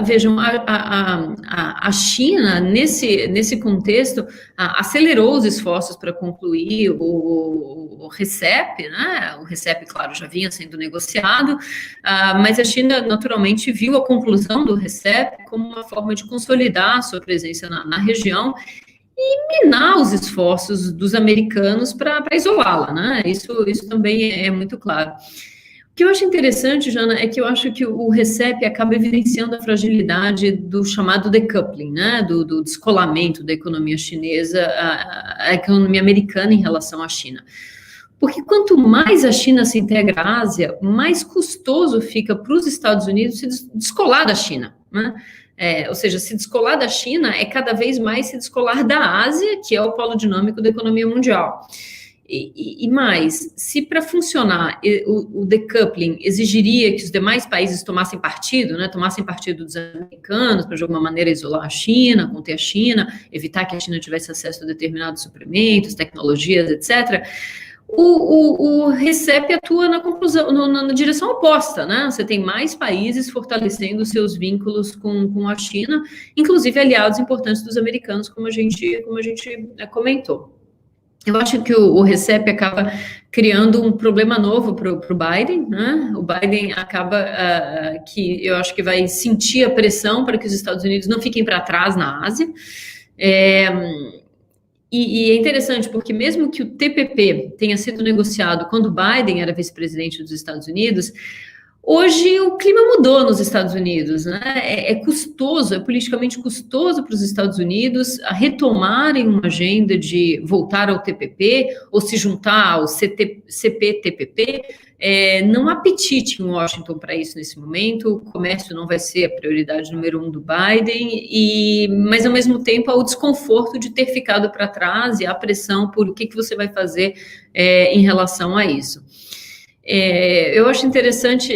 Vejam, a China, nesse contexto, acelerou os esforços para concluir o RCEP, né? O RCEP, claro, já vinha sendo negociado, mas a China, naturalmente, viu a conclusão do RCEP como uma forma de consolidar a sua presença na região e minar os esforços dos americanos para isolá-la, né? Isso também é muito claro. O que eu acho interessante, Jana, é que eu acho que o RCEP acaba evidenciando a fragilidade do chamado decoupling, né, do descolamento da economia chinesa, a economia americana em relação à China. Porque quanto mais a China se integra à Ásia, mais custoso fica para os Estados Unidos se descolar da China, né? Ou seja, se descolar da China é cada vez mais se descolar da Ásia, que é o polo dinâmico da economia mundial. E mais, se para funcionar o decoupling exigiria que os demais países tomassem partido, né, tomassem partido dos americanos para de alguma maneira isolar a China, conter a China, evitar que a China tivesse acesso a determinados suprimentos, tecnologias, etc., o RCEP atua na direção oposta, né? Você tem mais países fortalecendo seus vínculos com a China, inclusive aliados importantes dos americanos, como a gente comentou. Eu acho que o RCEP acaba criando um problema novo para o Biden, né? O Biden acaba que eu acho que vai sentir a pressão para que os Estados Unidos não fiquem para trás na Ásia. E é interessante porque mesmo que o TPP tenha sido negociado quando Biden era vice-presidente dos Estados Unidos, hoje o clima mudou nos Estados Unidos, né? É custoso, é politicamente custoso para os Estados Unidos retomarem uma agenda de voltar ao TPP ou se juntar ao CPTPP. Não há apetite em Washington para isso nesse momento, o comércio não vai ser a prioridade número 1 do Biden, mas ao mesmo tempo há o desconforto de ter ficado para trás e a pressão por o que você vai fazer em relação a isso. Eu acho interessante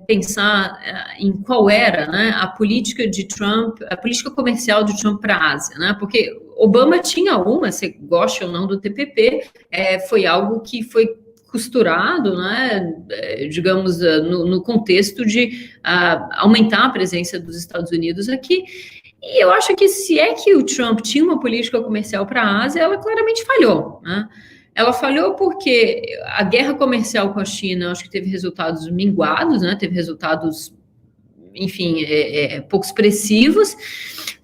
pensar em qual era, né, a política de Trump, a política comercial de Trump para a Ásia, né, porque Obama tinha uma, se goste ou não do TPP, foi algo que foi costurado, né, digamos, no contexto de aumentar a presença dos Estados Unidos aqui. E eu acho que se é que o Trump tinha uma política comercial para a Ásia, ela claramente falhou, né? Ela falhou porque a guerra comercial com a China, acho que teve resultados minguados, né? Teve resultados, enfim, pouco expressivos,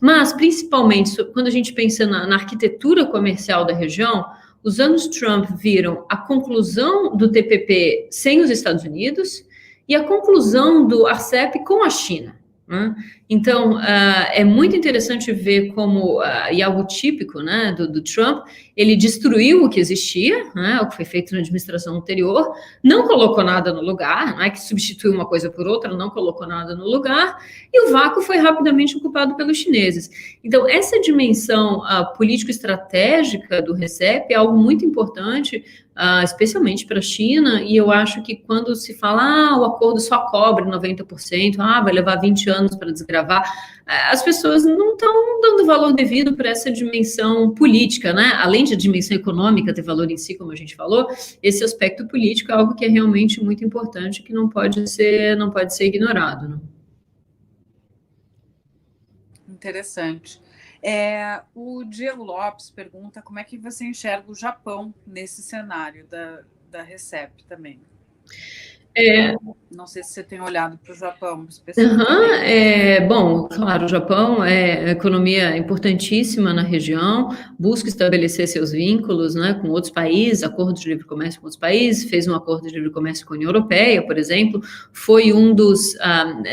mas principalmente quando a gente pensa na arquitetura comercial da região, os anos Trump viram a conclusão do TPP sem os Estados Unidos e a conclusão do RCEP com a China. Né? Então, é muito interessante ver como, e algo típico, né, do Trump, ele destruiu o que existia, né, o que foi feito na administração anterior, não colocou nada no lugar, né, que substituiu uma coisa por outra, não colocou nada no lugar, e o vácuo foi rapidamente ocupado pelos chineses. Então, essa dimensão político-estratégica do RCEP é algo muito importante, especialmente para a China, e eu acho que quando se fala, o acordo só cobre 90%, vai levar 20 anos para desgravar, as pessoas não estão dando valor devido para essa dimensão política, né? Além de a dimensão econômica ter valor em si, como a gente falou, esse aspecto político é algo que é realmente muito importante, que não pode ser ignorado. Né?
Interessante. O Diego Lopes pergunta como é que você enxerga o Japão nesse cenário da RCEP também. Não sei se você tem olhado para o Japão especificamente.
Bom, claro, o Japão é economia importantíssima na região, busca estabelecer seus vínculos, né, com outros países, acordos de livre comércio com outros países, fez um acordo de livre comércio com a União Europeia, por exemplo, foi um dos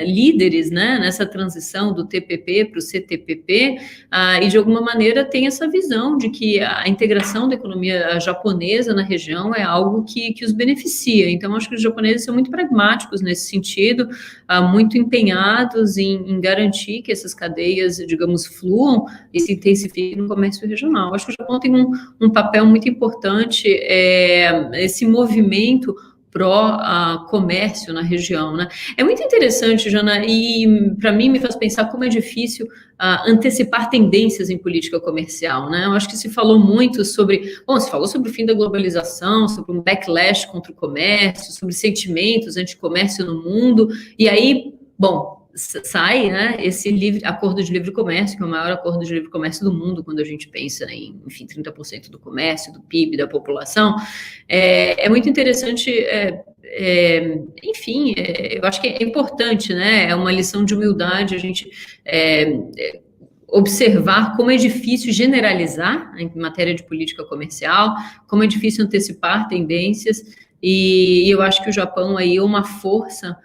líderes, né, nessa transição do TPP para o CTPP, e de alguma maneira tem essa visão de que a integração da economia japonesa na região é algo que os beneficia. Então, acho que os japoneses são muito pragmáticos pragmáticos nesse sentido, muito empenhados em garantir que essas cadeias, digamos, fluam e se intensifiquem no comércio regional. Acho que o Japão tem um papel muito importante, esse movimento pró-comércio na região, né? É muito interessante, Jana, e para mim me faz pensar como é difícil antecipar tendências em política comercial, né? Eu acho que se falou muito sobre, se falou sobre o fim da globalização, sobre um backlash contra o comércio, sobre sentimentos anti-comércio no mundo, e aí, sai, né, esse acordo de livre comércio, que é o maior acordo de livre comércio do mundo, quando a gente pensa em, enfim, 30% do comércio, do PIB, da população. É muito interessante, enfim, eu acho que é importante, né, é uma lição de humildade a gente observar como é difícil generalizar em matéria de política comercial, como é difícil antecipar tendências, e eu acho que o Japão aí é uma força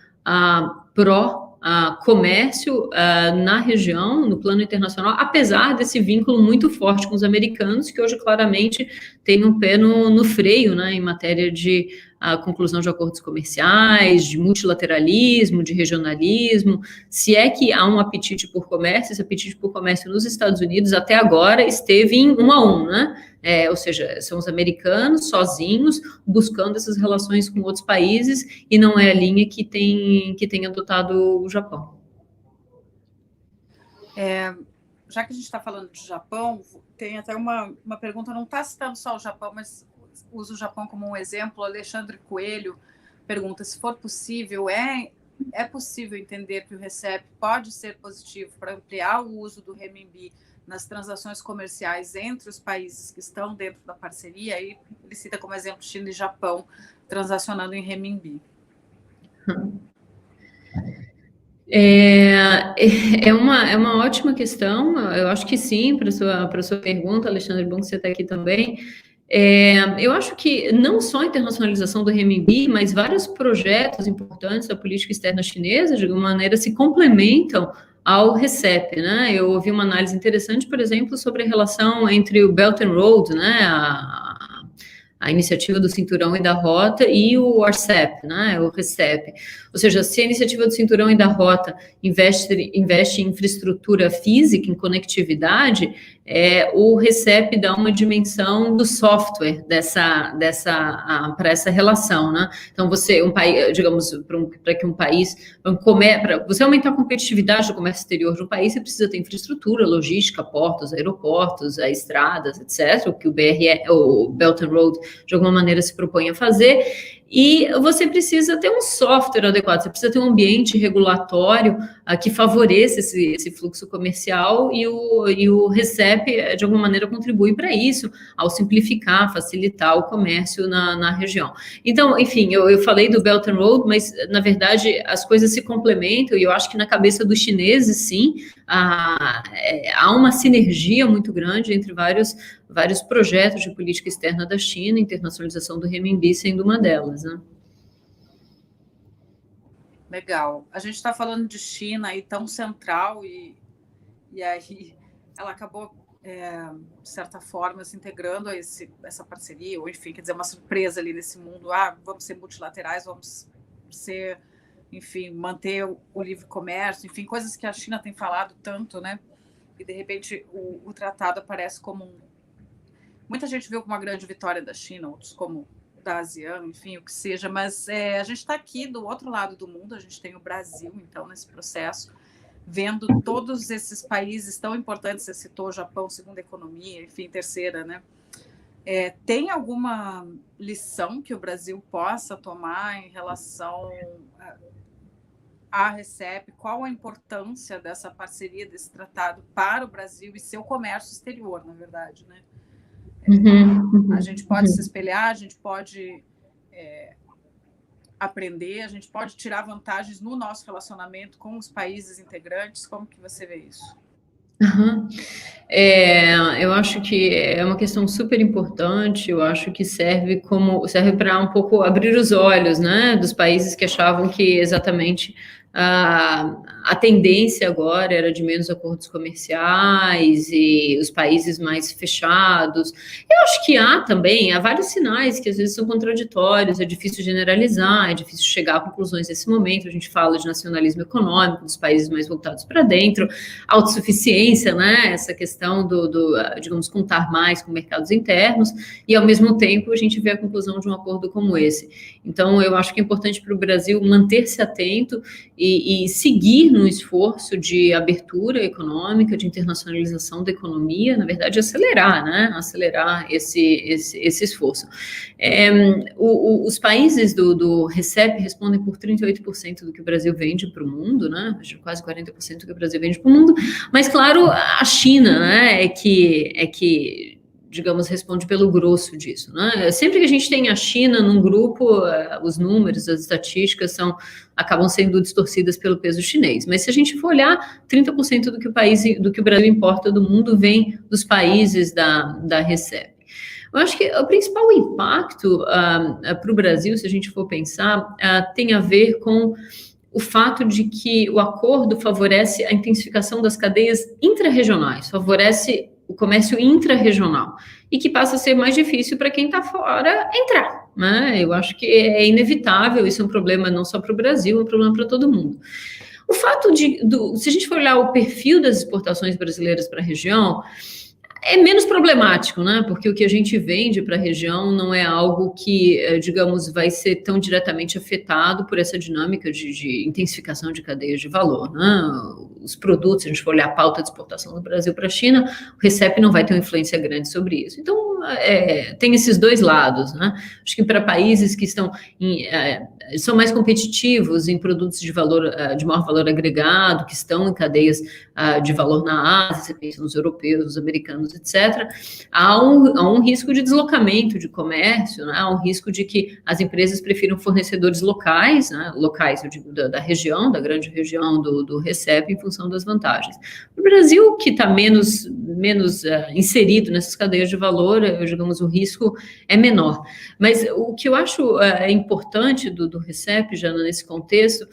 pró-comércio na região, no plano internacional, apesar desse vínculo muito forte com os americanos, que hoje claramente tem um pé no freio, né, em matéria de conclusão de acordos comerciais, de multilateralismo, de regionalismo. Se é que há um apetite por comércio, esse apetite por comércio nos Estados Unidos até agora esteve em 1 a 1, né? Ou seja, são os americanos sozinhos buscando essas relações com outros países, e não é a linha que tem adotado o Japão.
Já que a gente está falando de Japão, tem até uma pergunta, não está citando só o Japão, mas usa o Japão como um exemplo. Alexandre Coelho pergunta: se for possível, é possível entender que o RCEP pode ser positivo para ampliar o uso do renminbi nas transações comerciais entre os países que estão dentro da parceria? Aí ele cita como exemplo China e Japão transacionando em renminbi.
É uma ótima questão. Eu acho que sim, para a sua pergunta, Alexandre, bom que você está aqui também. Eu acho que não só a internacionalização do renminbi, mas vários projetos importantes da política externa chinesa, de alguma maneira, se complementam ao RCEP, né? Eu ouvi uma análise interessante, por exemplo, sobre a relação entre o Belt and Road, né, a iniciativa do Cinturão e da Rota, e o RCEP, né, o RCEP. Ou seja, se a iniciativa do Cinturão e da Rota investe em infraestrutura física, em conectividade, o RCEP dá uma dimensão do software para essa relação, né? Então, um país, digamos, para que um país, para você aumentar a competitividade do comércio exterior de um país, você precisa ter infraestrutura, logística, portos, aeroportos, estradas, etc., o que o Belt and Road, de alguma maneira, se propõe a fazer. E você precisa ter um software adequado, você precisa ter um ambiente regulatório que favoreça esse fluxo comercial, e o RCEP, de alguma maneira, contribui para isso, ao simplificar, facilitar o comércio na região. Então, enfim, eu falei do Belt and Road, mas, na verdade, as coisas se complementam, e eu acho que na cabeça dos chineses, sim, há uma sinergia muito grande entre vários projetos de política externa da China, internacionalização do renminbi sendo uma delas, né?
Legal. A gente está falando de China aí tão central, e aí ela acabou, de certa forma, se integrando a essa parceria, ou enfim, quer dizer, uma surpresa ali nesse mundo. Vamos ser multilaterais, vamos ser, enfim, manter o livre comércio, enfim, coisas que a China tem falado tanto, né? E, de repente, o tratado aparece como muita gente viu como uma grande vitória da China, outros como da ASEAN, enfim, o que seja, mas a gente está aqui do outro lado do mundo, a gente tem o Brasil, então, nesse processo, vendo todos esses países tão importantes. Você citou o Japão, segunda economia, enfim, terceira, né? Tem alguma lição que o Brasil possa tomar em relação à RCEP? Qual a importância dessa parceria, desse tratado para o Brasil e seu comércio exterior, na verdade, né? A gente pode se espelhar, a gente pode aprender, a gente pode tirar vantagens no nosso relacionamento com os países integrantes. Como que você vê isso?
Eu acho que é uma questão super importante. Eu acho que serve para um pouco abrir os olhos, né, dos países que achavam que exatamente a tendência agora era de menos acordos comerciais e os países mais fechados. Eu acho que há vários sinais que às vezes são contraditórios, é difícil generalizar, é difícil chegar a conclusões nesse momento. A gente fala de nacionalismo econômico, dos países mais voltados para dentro, autossuficiência, né? Essa questão digamos, contar mais com mercados internos, e ao mesmo tempo a gente vê a conclusão de um acordo como esse. Então, eu acho que é importante para o Brasil manter-se atento e seguir no esforço de abertura econômica, de internacionalização da economia, na verdade, acelerar, né? Acelerar esse esforço. Os países do RCEP respondem por 38% do que o Brasil vende para o mundo, né? Quase 40% do que o Brasil vende para o mundo, mas, claro, a China, né, é que digamos, responde pelo grosso disso, né? Sempre que a gente tem a China num grupo, os números, as estatísticas acabam sendo distorcidas pelo peso chinês. Mas se a gente for olhar, 30% do que o Brasil importa do mundo vem dos países da RCEP. Eu acho que o principal impacto para o Brasil, se a gente for pensar, tem a ver com o fato de que o acordo favorece a intensificação das cadeias intra-regionais, favorece o comércio intra-regional, e que passa a ser mais difícil para quem está fora entrar, né? Eu acho que é inevitável, isso é um problema não só para o Brasil, é um problema para todo mundo. O fato se a gente for olhar o perfil das exportações brasileiras para a região, é menos problemático, né? Porque o que a gente vende para a região não é algo que, digamos, vai ser tão diretamente afetado por essa dinâmica de intensificação de cadeias de valor, né? Os produtos, se a gente for olhar a pauta de exportação do Brasil para a China, o RCEP não vai ter uma influência grande sobre isso. Então, tem esses dois lados, né? Acho que para países que são mais competitivos em produtos de maior valor agregado, que estão em cadeias de valor na Ásia, você pensa nos europeus, nos americanos, etc., há um risco de deslocamento de comércio, né? Há um risco de que as empresas prefiram fornecedores locais, né? Locais, eu digo, da região, da grande região do RCEP, em função das vantagens. O Brasil, que está menos inserido nessas cadeias de valor, digamos, o risco é menor. Mas o que eu acho importante do RCEP, já nesse contexto,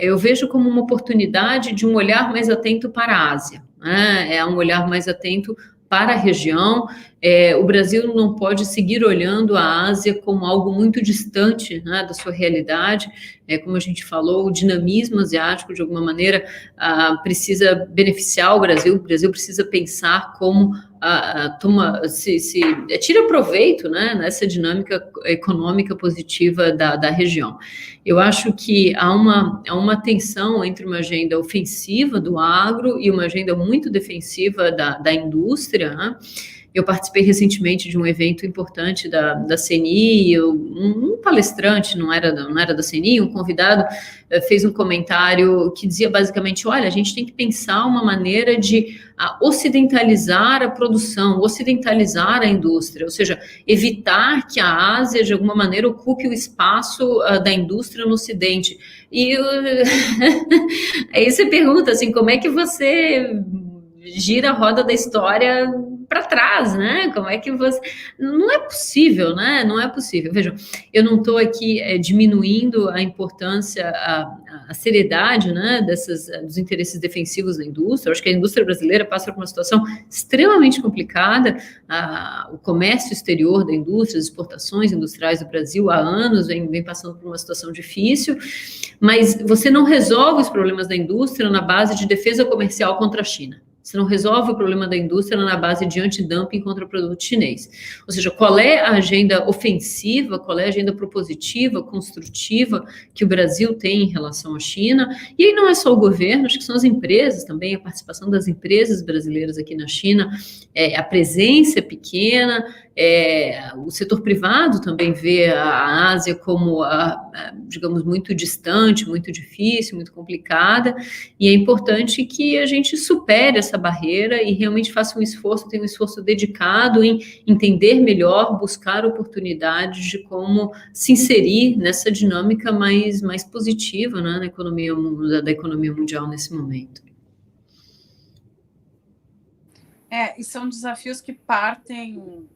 eu vejo como uma oportunidade de um olhar mais atento para a Ásia, né? É um olhar mais atento para a região. O Brasil não pode seguir olhando a Ásia como algo muito distante, né, da sua realidade. Como a gente falou, o dinamismo asiático, de alguma maneira, precisa beneficiar o Brasil precisa pensar como tira proveito, né, nessa dinâmica econômica positiva da região. Eu acho que há uma tensão entre uma agenda ofensiva do agro e uma agenda muito defensiva da indústria, né? Eu participei recentemente de um evento importante da CNI, um palestrante, não era da CNI, um convidado, fez um comentário que dizia basicamente, olha, a gente tem que pensar uma maneira de ocidentalizar a produção, ocidentalizar a indústria, ou seja, evitar que a Ásia, de alguma maneira, ocupe o espaço da indústria no Ocidente. E aí você pergunta, assim, como é que você gira a roda da história para trás, né? Como é que você... Não é possível, né? Não é possível. Vejam, eu não estou aqui diminuindo a importância, a seriedade, né, dos interesses defensivos da indústria. Eu acho que a indústria brasileira passa por uma situação extremamente complicada. O comércio exterior da indústria, as exportações industriais do Brasil há anos vem passando por uma situação difícil, mas você não resolve os problemas da indústria na base de defesa comercial contra a China. Você não resolve o problema da indústria na base de antidumping contra o produto chinês. Ou seja, qual é a agenda ofensiva, qual é a agenda propositiva, construtiva que o Brasil tem em relação à China? E aí não é só o governo, acho que são as empresas também, a participação das empresas brasileiras aqui na China, a presença é pequena, o setor privado também vê a Ásia como, digamos, muito distante, muito difícil, muito complicada, e é importante que a gente supere essa barreira e realmente faça tenha um esforço dedicado em entender melhor, buscar oportunidades de como se inserir nessa dinâmica mais positiva, né, da economia mundial nesse momento.
E são desafios que partem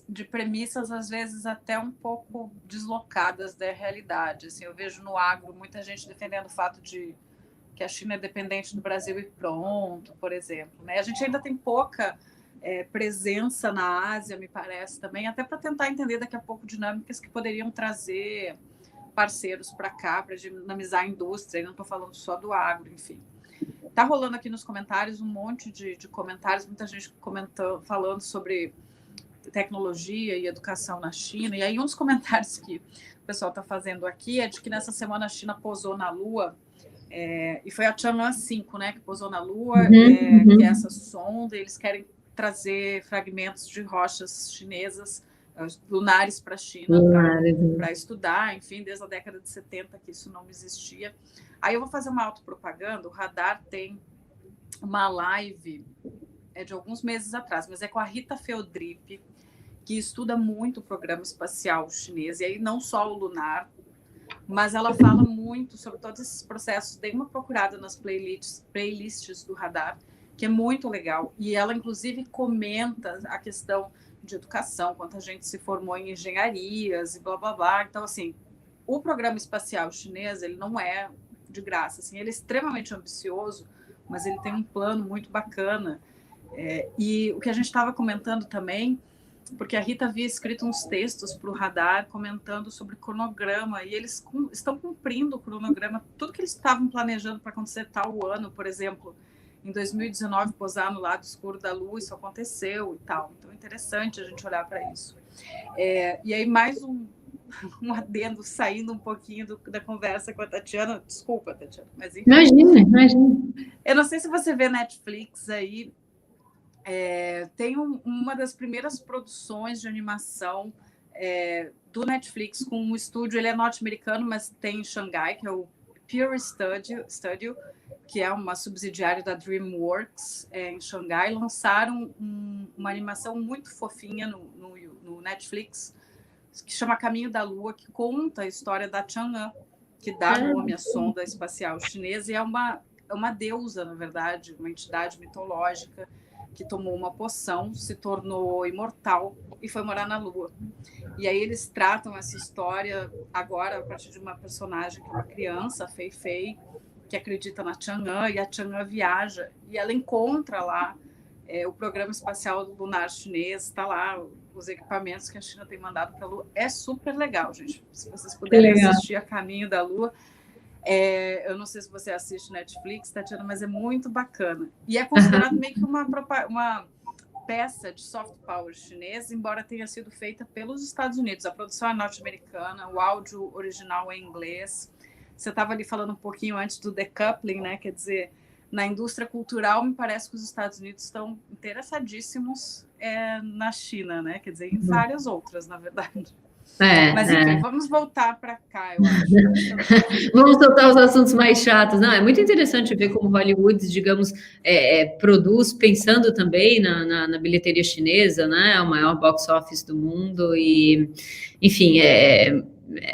de premissas, às vezes, até um pouco deslocadas da realidade. Assim, eu vejo no agro muita gente defendendo o fato de que a China é dependente do Brasil e pronto, por exemplo. Né? A gente ainda tem pouca presença na Ásia, me parece, também, até para tentar entender daqui a pouco dinâmicas que poderiam trazer parceiros para cá, para dinamizar a indústria, e não estou falando só do agro, enfim. Está rolando aqui nos comentários um monte de comentários, muita gente comentando, falando sobre tecnologia e educação na China, e aí um dos comentários que o pessoal está fazendo aqui é de que nessa semana a China pousou na Lua, e foi a Chang'e 5, né, que pousou na Lua, que é essa sonda, e eles querem trazer fragmentos de rochas chinesas, lunares para a China, para estudar, enfim, desde a década de 70 que isso não existia. Aí eu vou fazer uma autopropaganda, o Radar tem uma live de alguns meses atrás, mas é com a Rita Feodrip, que estuda muito o programa espacial chinês, e aí não só o lunar, mas ela fala muito sobre todos esses processos. Dei uma procurada nas playlists do Radar, que é muito legal, e ela inclusive comenta a questão de educação, quanta gente se formou em engenharias e blá blá blá. Então, assim, o programa espacial chinês, ele não é de graça, assim, ele é extremamente ambicioso, mas ele tem um plano muito bacana. E o que a gente estava comentando também, porque a Rita havia escrito uns textos para o Radar comentando sobre cronograma, e eles estão cumprindo o cronograma, tudo que eles estavam planejando para acontecer tal ano, por exemplo, em 2019, posar no lado escuro da Lua, isso aconteceu e tal. Então, é interessante a gente olhar para isso. E aí, mais um adendo, saindo um pouquinho da conversa com a Tatiana. Desculpa, Tatiana, mas enfim.
Imagina.
Eu não sei se você vê Netflix aí, tem uma das primeiras produções de animação do Netflix com um estúdio, ele é norte-americano, mas tem em Xangai, que é o Pure Studio, que é uma subsidiária da DreamWorks em Xangai. Lançaram uma animação muito fofinha no Netflix, que chama Caminho da Lua, que conta a história da Chang'e, que dá nome à sonda espacial chinesa, e é uma deusa, na verdade, uma entidade mitológica que tomou uma poção, se tornou imortal e foi morar na Lua. E aí eles tratam essa história agora a partir de uma personagem que é uma criança, a Fei Fei, que acredita na Chang'e, e a Chang'e viaja e ela encontra lá o programa espacial lunar chinês, está lá os equipamentos que a China tem mandado para a Lua. É super legal, gente. Se vocês puderem assistir A Caminho da Lua, eu não sei se você assiste Netflix, Tatiana, mas é muito bacana. E é considerado meio que uma peça de soft power chinês, embora tenha sido feita pelos Estados Unidos. A produção é norte-americana, o áudio original é em inglês. Você estava ali falando um pouquinho antes do decoupling, né? Quer dizer, na indústria cultural, me parece que os Estados Unidos estão interessadíssimos na China, né? Quer dizer, em várias outras, na verdade. Mas, enfim, vamos voltar para cá, eu acho.
Vamos soltar os assuntos mais chatos. Não, é muito interessante ver como Hollywood, digamos, produz pensando também na bilheteria chinesa, né? É o maior box office do mundo e, enfim,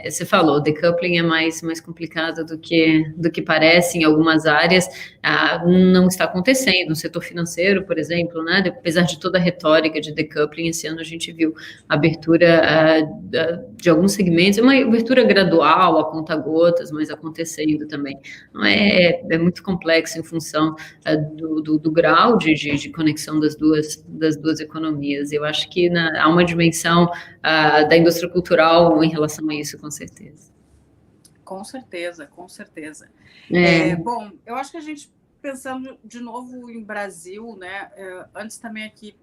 você falou, decoupling é mais complicado do que parece em algumas áreas. Não está acontecendo no setor financeiro, por exemplo, né? Apesar de toda a retórica de decoupling, esse ano a gente viu a abertura de alguns segmentos, uma abertura gradual, a conta-gotas, mas acontecendo também. Não é muito complexo em função do grau de conexão das duas economias. Eu acho que há uma dimensão da indústria cultural em relação a isso, com certeza.
Com certeza, com certeza. Bom, eu acho que a gente, pensando de novo em Brasil, né? Antes também aqui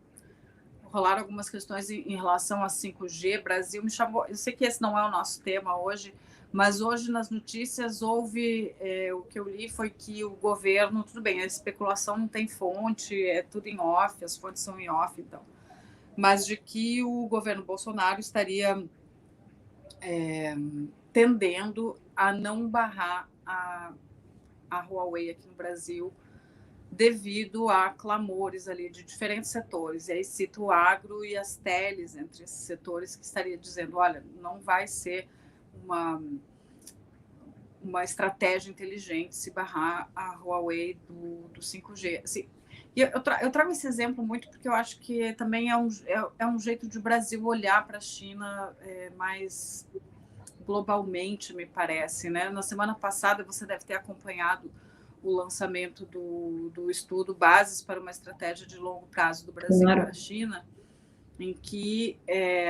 rolaram algumas questões em relação a 5G. Brasil me chamou, eu sei que esse não é o nosso tema hoje, mas hoje nas notícias houve, o que eu li foi que o governo, tudo bem, a especulação não tem fonte, é tudo em off, as fontes são em off, então, mas de que o governo Bolsonaro estaria tendendo a não barrar a Huawei aqui no Brasil devido a clamores ali de diferentes setores. E aí cito o agro e as teles entre esses setores, que estaria dizendo, olha, não vai ser uma estratégia inteligente se barrar a Huawei do 5G. Assim, E eu trago esse exemplo muito porque eu acho que também é um jeito de o Brasil olhar para a China mais globalmente, me parece, né? Na semana passada, você deve ter acompanhado o lançamento do estudo Bases para uma Estratégia de Longo Prazo do Brasil
Claro.
para a China, em que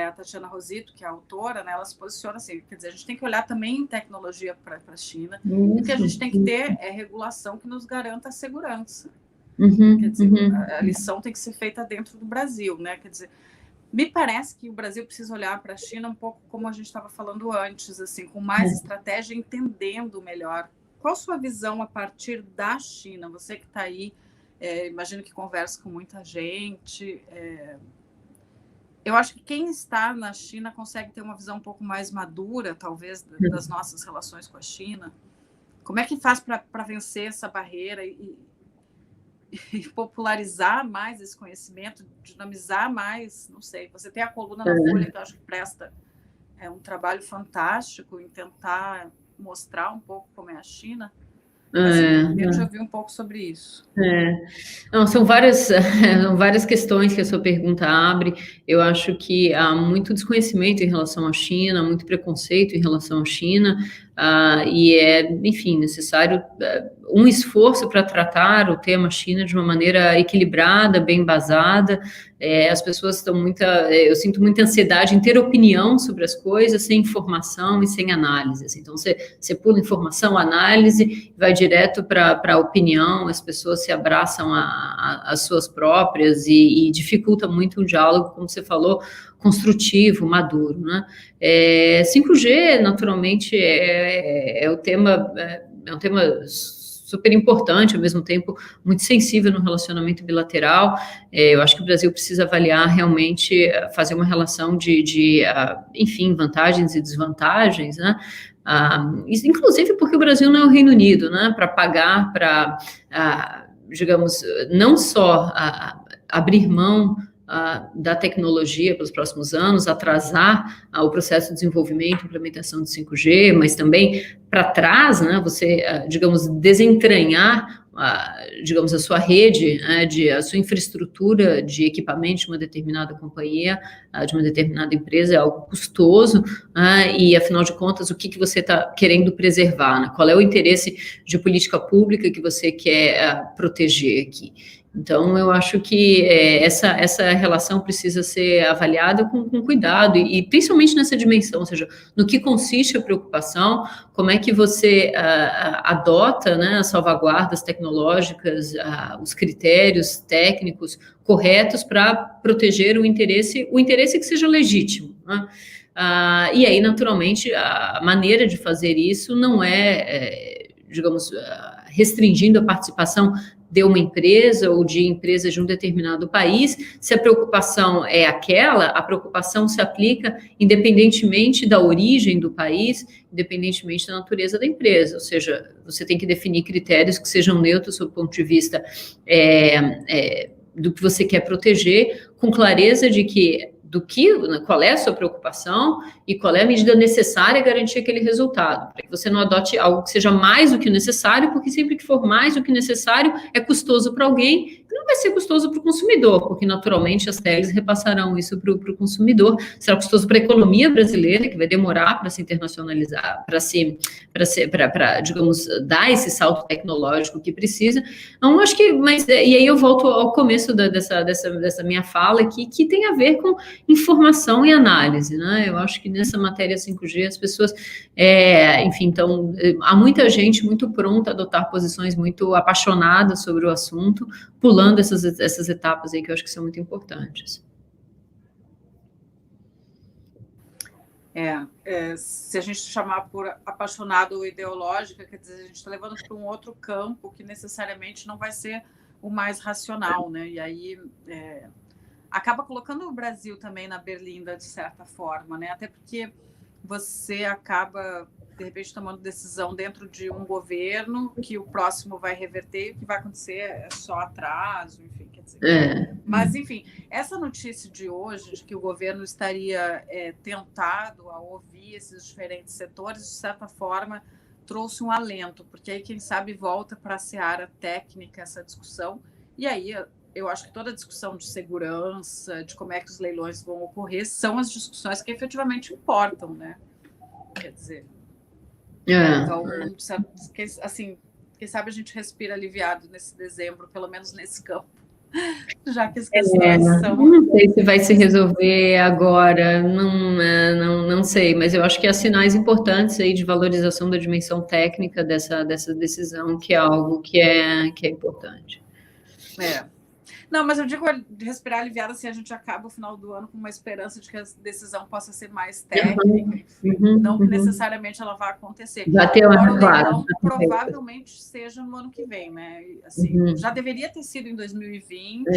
a Tatiana Rosito, que é a autora, né, ela se posiciona assim, quer dizer, a gente tem que olhar também em tecnologia para a China, e o que a gente tem que ter é regulação que nos garanta a segurança. Quer dizer, a lição tem que ser feita dentro do Brasil, né? Quer dizer, me parece que o Brasil precisa olhar para a China um pouco como a gente estava falando antes, assim, com mais estratégia, entendendo melhor. Qual a sua visão a partir da China? Você que está aí, imagino que conversa com muita gente. Eu acho que quem está na China consegue ter uma visão um pouco mais madura, talvez, das nossas relações com a China. Como é que faz para vencer essa barreira e popularizar mais esse conhecimento, dinamizar mais, não sei. Você tem a coluna na Folha, que eu acho que presta um trabalho fantástico em tentar mostrar um pouco como é a China. Mas eu já ouvi um pouco sobre isso.
Não, são várias questões que a sua pergunta abre. Eu acho que há muito desconhecimento em relação à China, muito preconceito em relação à China, e enfim, necessário um esforço para tratar o tema China de uma maneira equilibrada, bem embasada. As pessoas estão eu sinto muita ansiedade em ter opinião sobre as coisas sem informação e sem análise. Assim. Então, você pula informação, análise, vai direto para a opinião, as pessoas se abraçam às suas próprias e dificulta muito um diálogo, como você falou, construtivo, maduro, né? 5G, naturalmente, é um tema super importante, ao mesmo tempo muito sensível no relacionamento bilateral. Eu acho que o Brasil precisa avaliar realmente, fazer uma relação enfim, vantagens e desvantagens, né? Inclusive porque o Brasil não é o Reino Unido, né? Para pagar, digamos, não só abrir mão da tecnologia para os próximos anos, atrasar o processo de desenvolvimento e implementação de 5G, mas também para trás, né, você, digamos, desentranhar, digamos, a sua rede, a sua infraestrutura de equipamento de uma determinada companhia, de uma determinada empresa, é algo custoso, e, afinal de contas, o que você está querendo preservar, né? Qual é o interesse de política pública que você quer proteger aqui? Então, eu acho que essa relação precisa ser avaliada com cuidado e principalmente nessa dimensão, ou seja, no que consiste a preocupação, como é que você adota, né, as salvaguardas tecnológicas, os critérios técnicos corretos para proteger o interesse que seja legítimo, né? E aí, naturalmente, a maneira de fazer isso não digamos, restringindo a participação de uma empresa ou de empresas de um determinado país. Se a preocupação é aquela, a preocupação se aplica independentemente da origem do país, independentemente da natureza da empresa, ou seja, você tem que definir critérios que sejam neutros do ponto de vista do que você quer proteger, com clareza de qual é a sua preocupação e qual é a medida necessária a garantir aquele resultado, para que você não adote algo que seja mais do que o necessário, porque sempre que for mais do que necessário é custoso para alguém, e não vai ser custoso para o consumidor, porque naturalmente as tags repassarão isso para o consumidor, será custoso para a economia brasileira, que vai demorar para se internacionalizar, para, digamos, dar esse salto tecnológico que precisa. Então, acho que, e aí eu volto ao começo dessa minha fala aqui, que tem a ver com informação e análise, né? Eu acho que nessa matéria 5G as pessoas, enfim, então, há muita gente muito pronta a adotar posições muito apaixonadas sobre o assunto, pulando essas etapas aí que eu acho que são muito importantes.
Se a gente chamar por apaixonado ou ideológica, quer dizer, a gente está levando para um outro campo que necessariamente não vai ser o mais racional, né? E aí acaba colocando o Brasil também na berlinda, de certa forma, né? Até porque você acaba, de repente, tomando decisão dentro de um governo que o próximo vai reverter e o que vai acontecer é só atraso, enfim, quer dizer. Mas, enfim, essa notícia de hoje, de que o governo estaria tentado a ouvir esses diferentes setores, de certa forma, trouxe um alento, porque aí, quem sabe, volta para a seara técnica essa discussão E aí eu acho que toda a discussão de segurança, de como é que os leilões vão ocorrer, são as discussões que efetivamente importam, né? Quer dizer, então, assim, quem sabe a gente respira aliviado nesse dezembro, pelo menos nesse campo, já que as questões são...
Não sei se vai se resolver agora, não sei, mas eu acho que há sinais importantes aí de valorização da dimensão técnica dessa decisão, que é algo que é importante.
Não, mas eu digo de respirar aliviado, assim, a gente acaba o final do ano com uma esperança de que a decisão possa ser mais técnica, enfim, não que necessariamente ela vá acontecer. Agora, o leilão provavelmente seja no ano que vem, né? Assim, já deveria ter sido em 2020,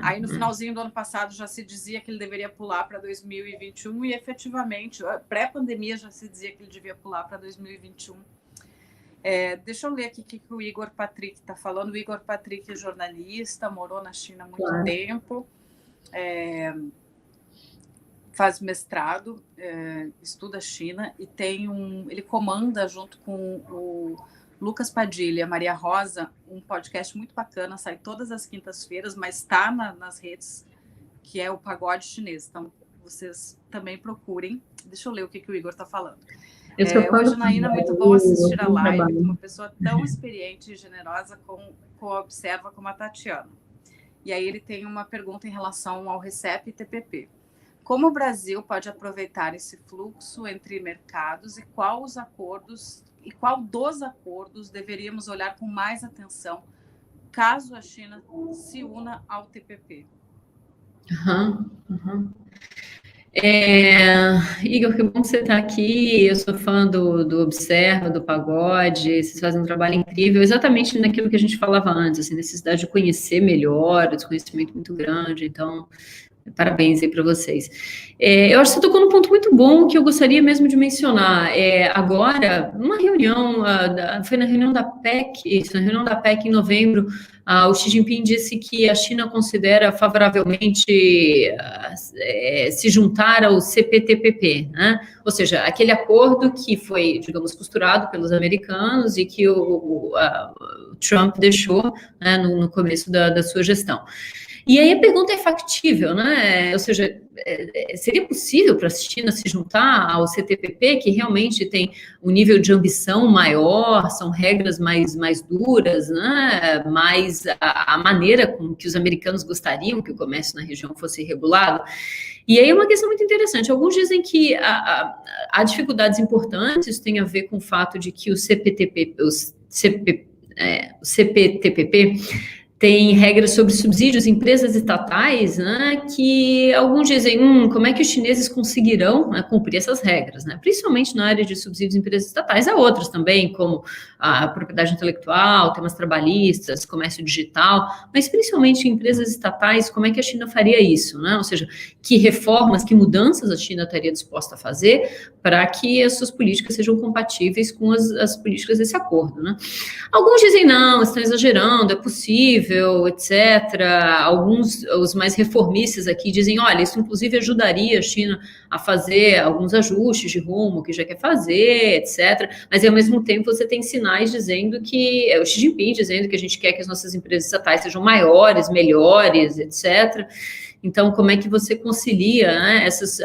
aí no finalzinho do ano passado já se dizia que ele deveria pular para 2021 e efetivamente, pré-pandemia já se dizia que ele devia pular para 2021. Deixa eu ler aqui o que o Igor Patrick está falando. O Igor Patrick é jornalista, morou na China há muito tempo, faz mestrado, estuda China e ele comanda junto com o Lucas Padilha e a Maria Rosa um podcast muito bacana, sai todas as quintas-feiras, mas está nas redes, que é o Pagode Chinês. Então, vocês também procurem. Deixa eu ler o que o Igor está falando. Oi, Janaína, muito bom assistir a live com uma pessoa tão experiente e generosa como observa como a Tatiana. E aí ele tem uma pergunta em relação ao RCEP e TPP. Como o Brasil pode aproveitar esse fluxo entre mercados e qual dos acordos deveríamos olhar com mais atenção caso a China se una ao TPP?
Igor, que bom que você está aqui. Eu sou fã do Observa, do Pagode. Vocês fazem um trabalho incrível, exatamente naquilo que a gente falava antes, assim, necessidade de conhecer melhor, o desconhecimento muito grande. Então, parabéns aí para vocês. Eu acho que você tocou num ponto muito bom que eu gostaria mesmo de mencionar. Agora, uma reunião, foi na reunião da PEC, na reunião da PEC em novembro, o Xi Jinping disse que a China considera favoravelmente se juntar ao CPTPP, né? Ou seja, aquele acordo que foi, digamos, costurado pelos americanos e que o Trump deixou, né, no começo da sua gestão. E aí a pergunta é factível, né? Ou seja, seria possível para a China se juntar ao CTPP, que realmente tem um nível de ambição maior, são regras mais duras, né? Mais a maneira com que os americanos gostariam que o comércio na região fosse regulado? E aí é uma questão muito interessante. Alguns dizem que há dificuldades importantes, isso tem a ver com o fato de que o CPTPP tem regras sobre subsídios em empresas estatais, né, que alguns dizem, como é que os chineses conseguirão, né, cumprir essas regras, né, principalmente na área de subsídios em empresas estatais. Há outras também, como a propriedade intelectual, temas trabalhistas, comércio digital, mas principalmente em empresas estatais, como é que a China faria isso, né, ou seja, que reformas, que mudanças a China estaria disposta a fazer para que as suas políticas sejam compatíveis com as políticas desse acordo, né. Alguns dizem, não, estão exagerando, é possível, etc. Alguns, os mais reformistas aqui, dizem, olha, isso inclusive ajudaria a China a fazer alguns ajustes de rumo que já quer fazer, etc. Mas, ao mesmo tempo, você tem sinais dizendo que, o Xi Jinping dizendo que a gente quer que as nossas empresas estatais sejam maiores, melhores, etc. Então, como é que você concilia, né, essas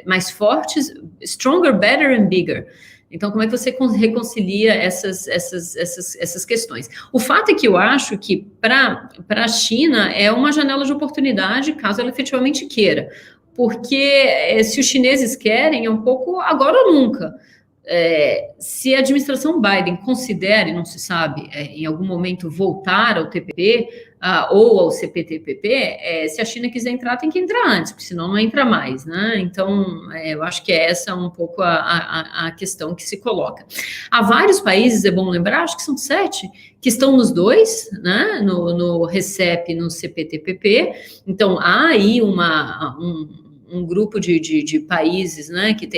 mais fortes, stronger, better and bigger? Então, como é que você reconcilia essas questões? O fato é que eu acho que para a China é uma janela de oportunidade, caso ela efetivamente queira. Porque se os chineses querem, é um pouco agora ou nunca. Se a administração Biden considere, não se sabe, em algum momento voltar ao TPP ou ao CPTPP, se a China quiser entrar, tem que entrar antes, porque senão não entra mais, né? Então, eu acho que essa é um pouco a questão que se coloca. Há vários países, é bom lembrar, acho que são 7, que estão nos dois, né? No RCEP e no CPTPP. Então, há aí um grupo de países, né, que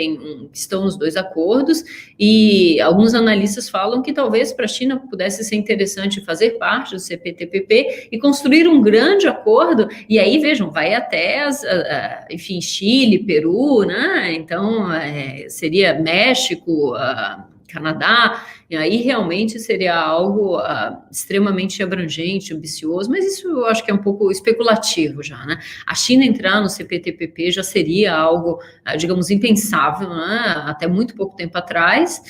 estão nos dois acordos, e alguns analistas falam que talvez para a China pudesse ser interessante fazer parte do CPTPP e construir um grande acordo, e aí, vejam, vai até, enfim, Chile, Peru, né, então seria México, Canadá, e aí realmente seria algo extremamente abrangente, ambicioso, mas isso eu acho que é um pouco especulativo já, né? A China entrar no CPTPP já seria algo, digamos, impensável, né? Até muito pouco tempo atrás,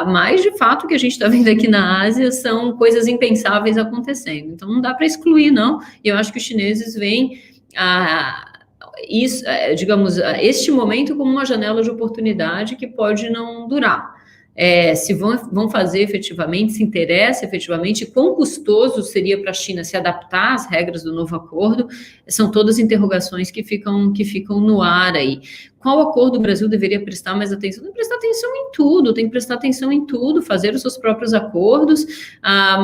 mas de fato o que a gente está vendo aqui na Ásia são coisas impensáveis acontecendo, então não dá para excluir, não, e eu acho que os chineses veem isso, digamos, este momento como uma janela de oportunidade que pode não durar. Se vão fazer efetivamente, se interessa efetivamente, quão custoso seria para a China se adaptar às regras do novo acordo, são todas interrogações que ficam no ar aí. Qual acordo o Brasil deveria prestar mais atenção? Tem que prestar atenção em tudo, fazer os seus próprios acordos,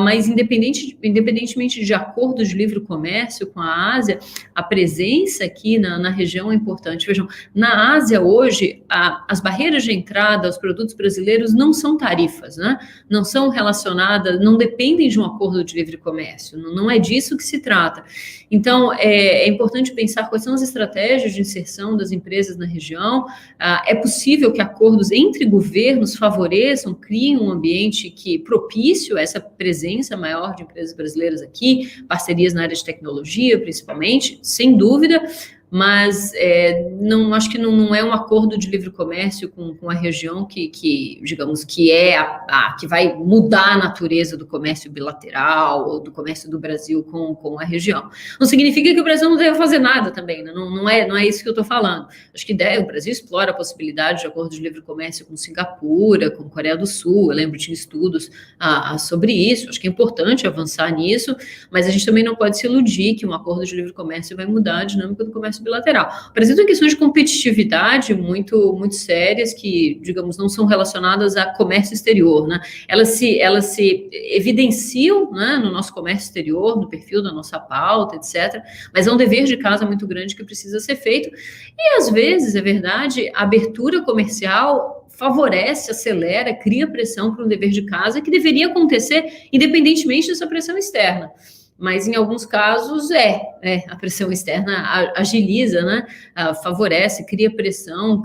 mas independentemente de acordos de livre comércio com a Ásia, a presença aqui na região é importante. Vejam, na Ásia hoje, as barreiras de entrada aos produtos brasileiros não são tarifas, né? Não são relacionadas, não dependem de um acordo de livre comércio, não é disso que se trata. Então, é importante pensar quais são as estratégias de inserção das empresas na região. É possível que acordos entre governos favoreçam, criem um ambiente que propício a essa presença maior de empresas brasileiras aqui, parcerias na área de tecnologia, principalmente, sem dúvida, mas acho que não é um acordo de livre comércio com a região que digamos, que que vai mudar a natureza do comércio bilateral ou do comércio do Brasil com a região. Não significa que o Brasil não deve fazer nada também, né? Não é isso que eu estou falando. Acho que o Brasil explora a possibilidade de acordo de livre comércio com Singapura, com Coreia do Sul. Eu lembro, tinha estudos sobre isso. Acho que é importante avançar nisso, mas a gente também não pode se iludir que um acordo de livre comércio vai mudar a dinâmica do comércio bilateral. O Brasil tem questões de competitividade muito, muito sérias que, digamos, não são relacionadas a comércio exterior, né? Elas se evidenciam, né, no nosso comércio exterior, no perfil da nossa pauta, etc. Mas é um dever de casa muito grande que precisa ser feito. E, às vezes, é verdade, a abertura comercial favorece, acelera, cria pressão para um dever de casa que deveria acontecer independentemente dessa pressão externa. Mas em alguns casos a pressão externa agiliza, né? Favorece, cria pressão,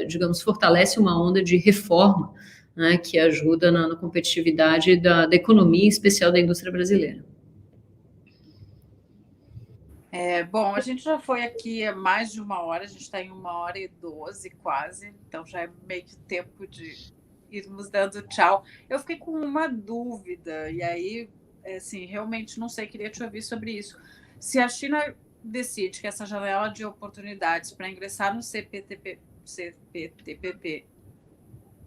digamos, fortalece uma onda de reforma, né? Que ajuda na competitividade da economia, em especial da indústria brasileira.
Bom, a gente já foi aqui há mais de 1 hora, a gente está em 1h12 quase, então já é meio que tempo de irmos dando tchau. Eu fiquei com uma dúvida, e aí, assim, realmente não sei, queria te ouvir sobre isso. Se a China decide que essa janela de oportunidades para ingressar no CPTPP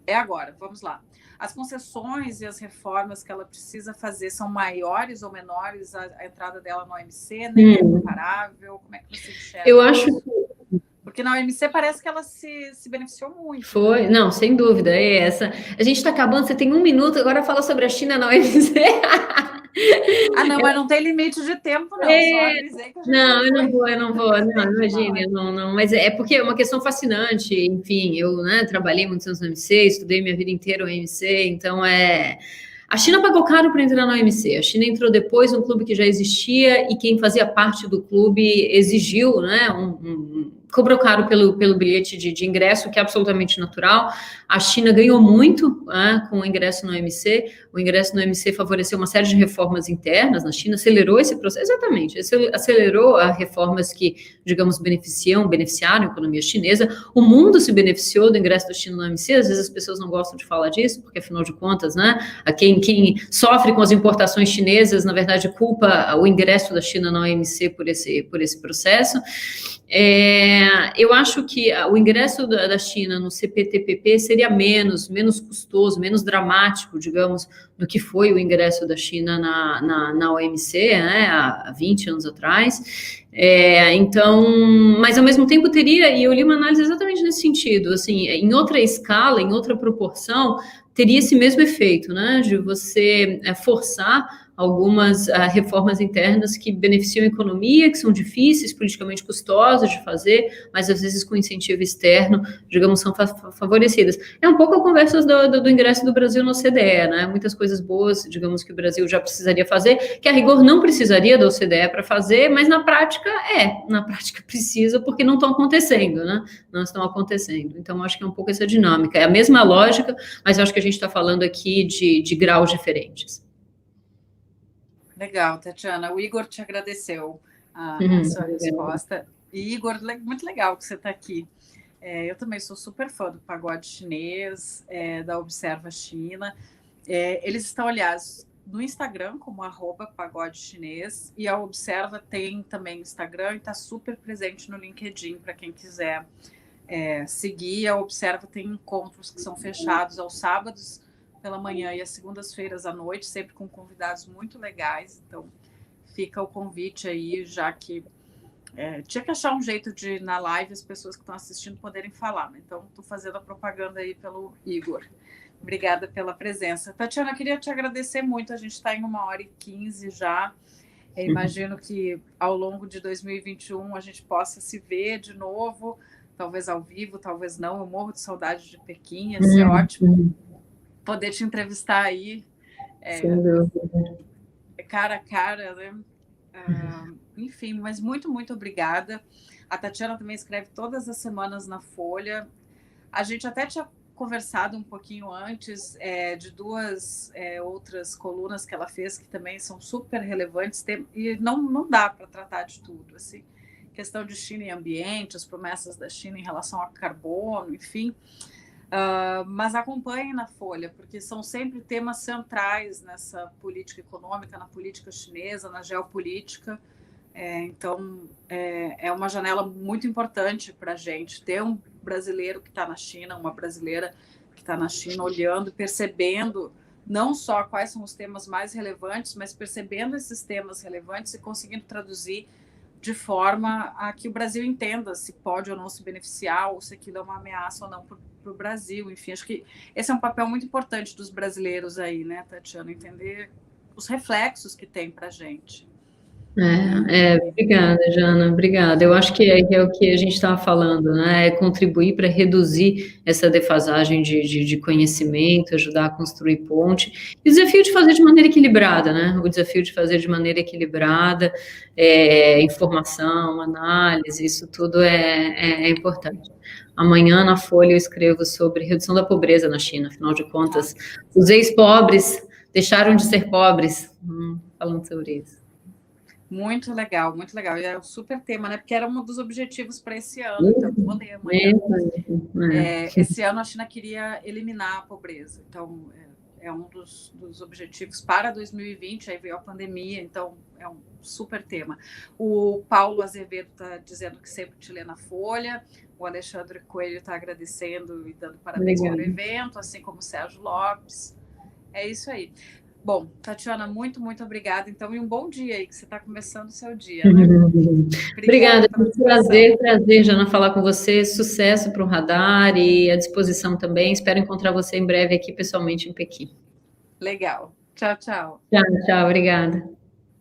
é agora, vamos lá. As concessões e as reformas que ela precisa fazer são maiores ou menores a entrada dela no OMC? Nem é comparável? Como é que você enxerga?
Eu acho que...
Porque na OMC parece que ela se beneficiou muito.
Foi, não, sem dúvida, é essa. A gente está acabando, você tem 1 minuto, agora fala sobre a China na OMC.
Não, mas não tem limite de tempo, não. Só avisei que a gente
eu não vou, imagine, não, mas é porque é uma questão fascinante, enfim, eu, né, trabalhei muitos anos no OMC, estudei minha vida inteira no OMC, então a China pagou caro para entrar na OMC. A China entrou depois num clube que já existia e quem fazia parte do clube exigiu, né, cobrou caro pelo bilhete de ingresso, que é absolutamente natural. A China ganhou muito, né, com o ingresso no OMC. O ingresso no OMC favoreceu uma série de reformas internas na China, acelerou esse processo, exatamente, acelerou as reformas que, digamos, beneficiaram a economia chinesa. O mundo se beneficiou do ingresso da China no OMC. Às vezes as pessoas não gostam de falar disso, porque, afinal de contas, né, quem sofre com as importações chinesas, na verdade, culpa o ingresso da China na OMC por esse processo. Eu acho que o ingresso da China no CPTPP seria menos custoso, menos dramático, digamos, do que foi o ingresso da China na OMC, né, há 20 anos atrás. Então, mas ao mesmo tempo teria, e eu li uma análise exatamente nesse sentido, assim, em outra escala, em outra proporção, teria esse mesmo efeito, né, de você forçar algumas reformas internas que beneficiam a economia, que são difíceis, politicamente custosas de fazer, mas às vezes com incentivo externo, digamos, são favorecidas. É um pouco a conversa do ingresso do Brasil na OCDE, né? Muitas coisas boas, digamos, que o Brasil já precisaria fazer, que a rigor não precisaria da OCDE para fazer, mas na prática precisa, porque não estão acontecendo, né? Não estão acontecendo. Então, acho que é um pouco essa dinâmica. É a mesma lógica, mas eu acho que a gente está falando aqui de graus diferentes.
Legal, Tatiana. O Igor te agradeceu a sua resposta. E, Igor, muito legal que você está aqui. Eu também sou super fã do pagode chinês, da Observa China. Eles estão, aliás, no Instagram como @pagodechinês, e a Observa tem também Instagram e está super presente no LinkedIn para quem quiser seguir. A Observa tem encontros que são fechados aos sábados pela manhã e às segundas-feiras à noite, sempre com convidados muito legais. Então, fica o convite aí, já que tinha que achar um jeito de, na live, as pessoas que estão assistindo poderem falar. Então, estou fazendo a propaganda aí pelo Igor. Obrigada pela presença. Tatiana, queria te agradecer muito. A gente está em 1h15 já. Eu imagino que ao longo de 2021 a gente possa se ver de novo, talvez ao vivo, talvez não. Eu morro de saudade de Pequim. Ia ser ótimo poder te entrevistar aí, cara a cara, né? Enfim, mas muito, muito obrigada. A Tatiana também escreve todas as semanas na Folha. A gente até tinha conversado um pouquinho antes de duas outras colunas que ela fez, que também são super relevantes, e não dá para tratar de tudo, assim. Questão de China e ambiente, as promessas da China em relação ao carbono, enfim. Mas acompanhem na Folha, porque são sempre temas centrais nessa política econômica, na política chinesa, na geopolítica. Então, é uma janela muito importante para a gente ter um brasileiro que está na China, uma brasileira que está na China, olhando, percebendo não só quais são os temas mais relevantes, mas percebendo esses temas relevantes e conseguindo traduzir de forma a que o Brasil entenda se pode ou não se beneficiar, ou se aquilo é uma ameaça ou não para o Brasil. Enfim, acho que esse é um papel muito importante dos brasileiros aí, né, Tatiana? Entender os reflexos que tem para a gente.
Obrigada, Jana, obrigada. Eu acho que é o que a gente estava falando, né? É contribuir para reduzir essa defasagem de conhecimento, ajudar a construir ponte. E o desafio de fazer de maneira equilibrada, né? O desafio de fazer de maneira equilibrada, informação, análise, isso tudo é importante. Amanhã, na Folha, eu escrevo sobre redução da pobreza na China. Afinal de contas, os ex-pobres deixaram de ser pobres, falando sobre isso.
Muito legal, muito legal. E é um super tema, né? Porque era um dos objetivos para esse ano. Então, vou ler amanhã. Esse ano a China queria eliminar a pobreza. Então, é um dos objetivos para 2020. Aí veio a pandemia, então é um super tema. O Paulo Azevedo está dizendo que sempre te lê na Folha. O Alexandre Coelho está agradecendo e dando parabéns pelo evento, assim como o Sérgio Lopes. É isso aí. Bom, Tatiana, muito, muito obrigada. Então, e um bom dia aí, que você está começando o seu dia, né?
Obrigada, foi um prazer, Jana, falar com você. Sucesso para o Radar e à disposição também. Espero encontrar você em breve aqui pessoalmente em Pequim.
Legal. Tchau, tchau.
Tchau, obrigada.